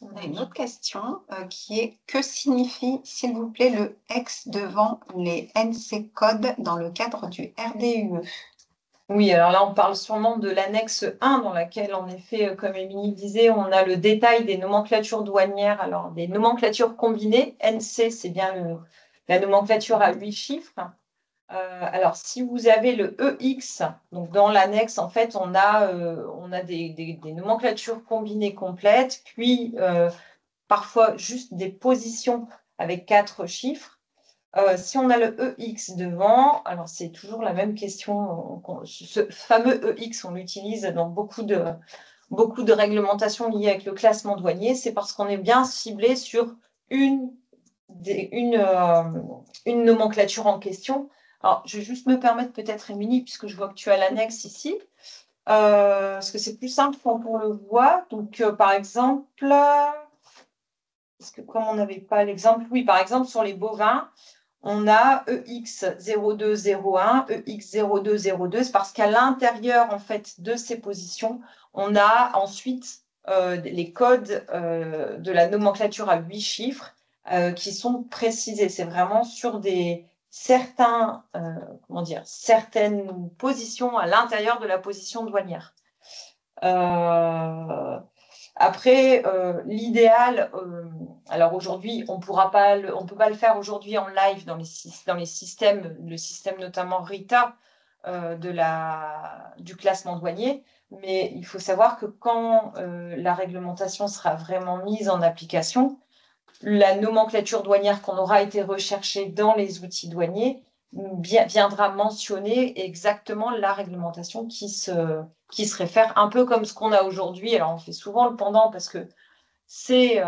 On a une autre question qui est: que signifie, s'il vous plaît, le X devant les NC codes dans le cadre du RDUE? Oui, alors là, on parle sûrement de l'annexe 1 dans laquelle, en effet, comme Émilie disait, on a le détail des nomenclatures douanières, alors des nomenclatures combinées. NC, c'est bien la nomenclature à 8 chiffres. Alors, si vous avez le EX, donc dans l'annexe, en fait, on a des nomenclatures combinées complètes, puis parfois juste des positions avec 4 chiffres. Si on a le EX devant, alors c'est toujours la même question. Ce fameux EX, on l'utilise dans beaucoup de réglementations liées avec le classement douanier. C'est parce qu'on est bien ciblé sur une nomenclature en question. Alors, je vais juste me permettre peut-être, Émilie, puisque je vois que tu as l'annexe ici, parce que c'est plus simple quand on le voit. Donc, par exemple, parce que comme on n'avait pas l'exemple, oui, par exemple, sur les bovins, on a EX0201, EX0202, c'est parce qu'à l'intérieur, en fait, de ces positions, on a ensuite les codes de la nomenclature à 8 chiffres qui sont précisés. C'est vraiment sur certaines positions à l'intérieur de la position douanière. Après, l'idéal, alors aujourd'hui, on ne peut pas le faire aujourd'hui en live dans les systèmes, le système notamment RITA du classement douanier, mais il faut savoir que quand la réglementation sera vraiment mise en application, la nomenclature douanière qu'on aura été recherchée dans les outils douaniers viendra mentionner exactement la réglementation qui se réfère, un peu comme ce qu'on a aujourd'hui. Alors, on fait souvent le pendant parce que c'est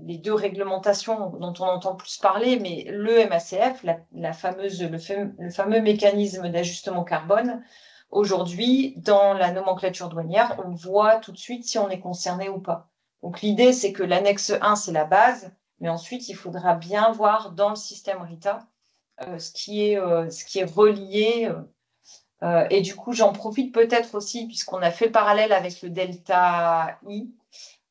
les 2 réglementations dont on entend plus parler, mais le MACF, le fameux mécanisme d'ajustement carbone, aujourd'hui, dans la nomenclature douanière, on voit tout de suite si on est concerné ou pas. Donc, l'idée, c'est que l'annexe 1, c'est la base, mais ensuite, il faudra bien voir dans le système RITA ce qui est relié. Et du coup, j'en profite peut-être aussi, puisqu'on a fait le parallèle avec le delta I.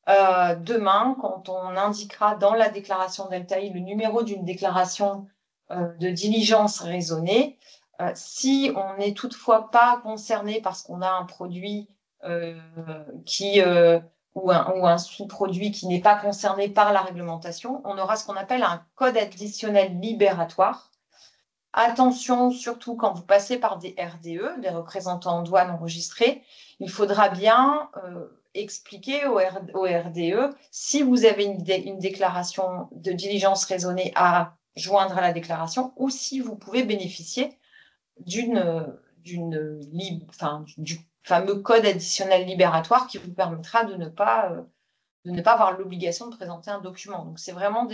Demain, quand on indiquera dans la déclaration delta I le numéro d'une déclaration de diligence raisonnée, si on n'est toutefois pas concerné parce qu'on a un produit ou un sous-produit qui n'est pas concerné par la réglementation, on aura ce qu'on appelle un code additionnel libératoire. Attention, surtout quand vous passez par des RDE, des représentants en douane enregistrés, il faudra bien expliquer au RDE si vous avez une déclaration de diligence raisonnée à joindre à la déclaration ou si vous pouvez bénéficier du fameux code additionnel libératoire qui vous permettra de ne pas avoir l'obligation de présenter un document. Donc, c'est vraiment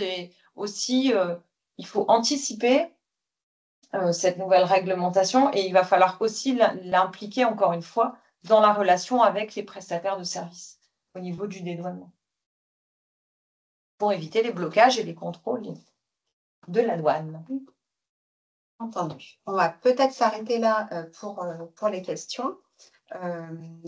aussi, il faut anticiper cette nouvelle réglementation et il va falloir aussi l'impliquer, encore une fois, dans la relation avec les prestataires de services au niveau du dédouanement pour éviter les blocages et les contrôles de la douane. Entendu. On va peut-être s'arrêter là pour les questions.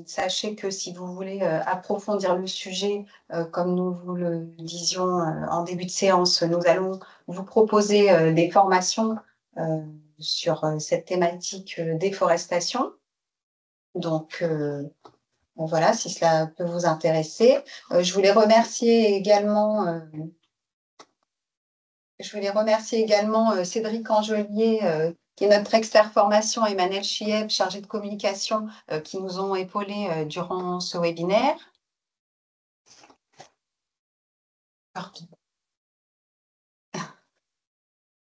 Sachez que si vous voulez approfondir le sujet, comme nous vous le disions en début de séance, nous allons vous proposer des formations sur cette thématique déforestation. Donc, voilà, si cela peut vous intéresser. Je voulais remercier également Cédric Angelier, qui est notre expert formation, et Manel Chieb, chargé de communication, qui nous ont épaulés durant ce webinaire. Pardon.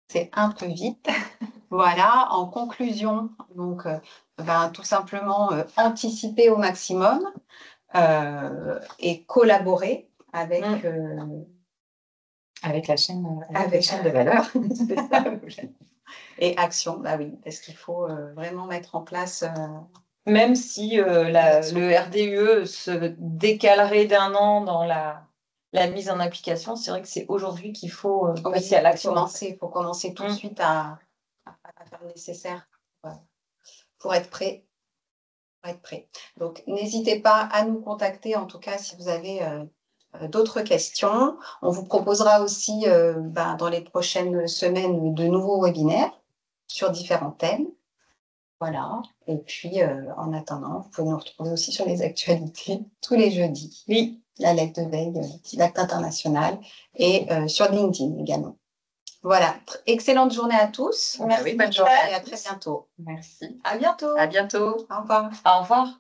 C'est un peu vite. Voilà, en conclusion, donc, tout simplement anticiper au maximum et collaborer avec la chaîne de valeur. Et action, bah oui, parce qu'il faut vraiment mettre en place. Même si le RDE se décalerait d'1 an dans la mise en application, c'est vrai que c'est aujourd'hui qu'il faut passer à l'action. Il faut commencer tout de suite à faire le nécessaire pour être prêt. Donc, n'hésitez pas à nous contacter, en tout cas, si vous avez d'autres questions. On vous proposera aussi dans les prochaines semaines de nouveaux webinaires sur différents thèmes. Voilà. Et puis, en attendant, vous pouvez nous retrouver aussi sur les actualités tous les jeudis. Oui. La lettre de veille, l'acte international et sur LinkedIn également. Voilà. Excellente journée à tous. Merci, bonne journée et à très bientôt. Merci. À bientôt. À bientôt. Au revoir. Au revoir.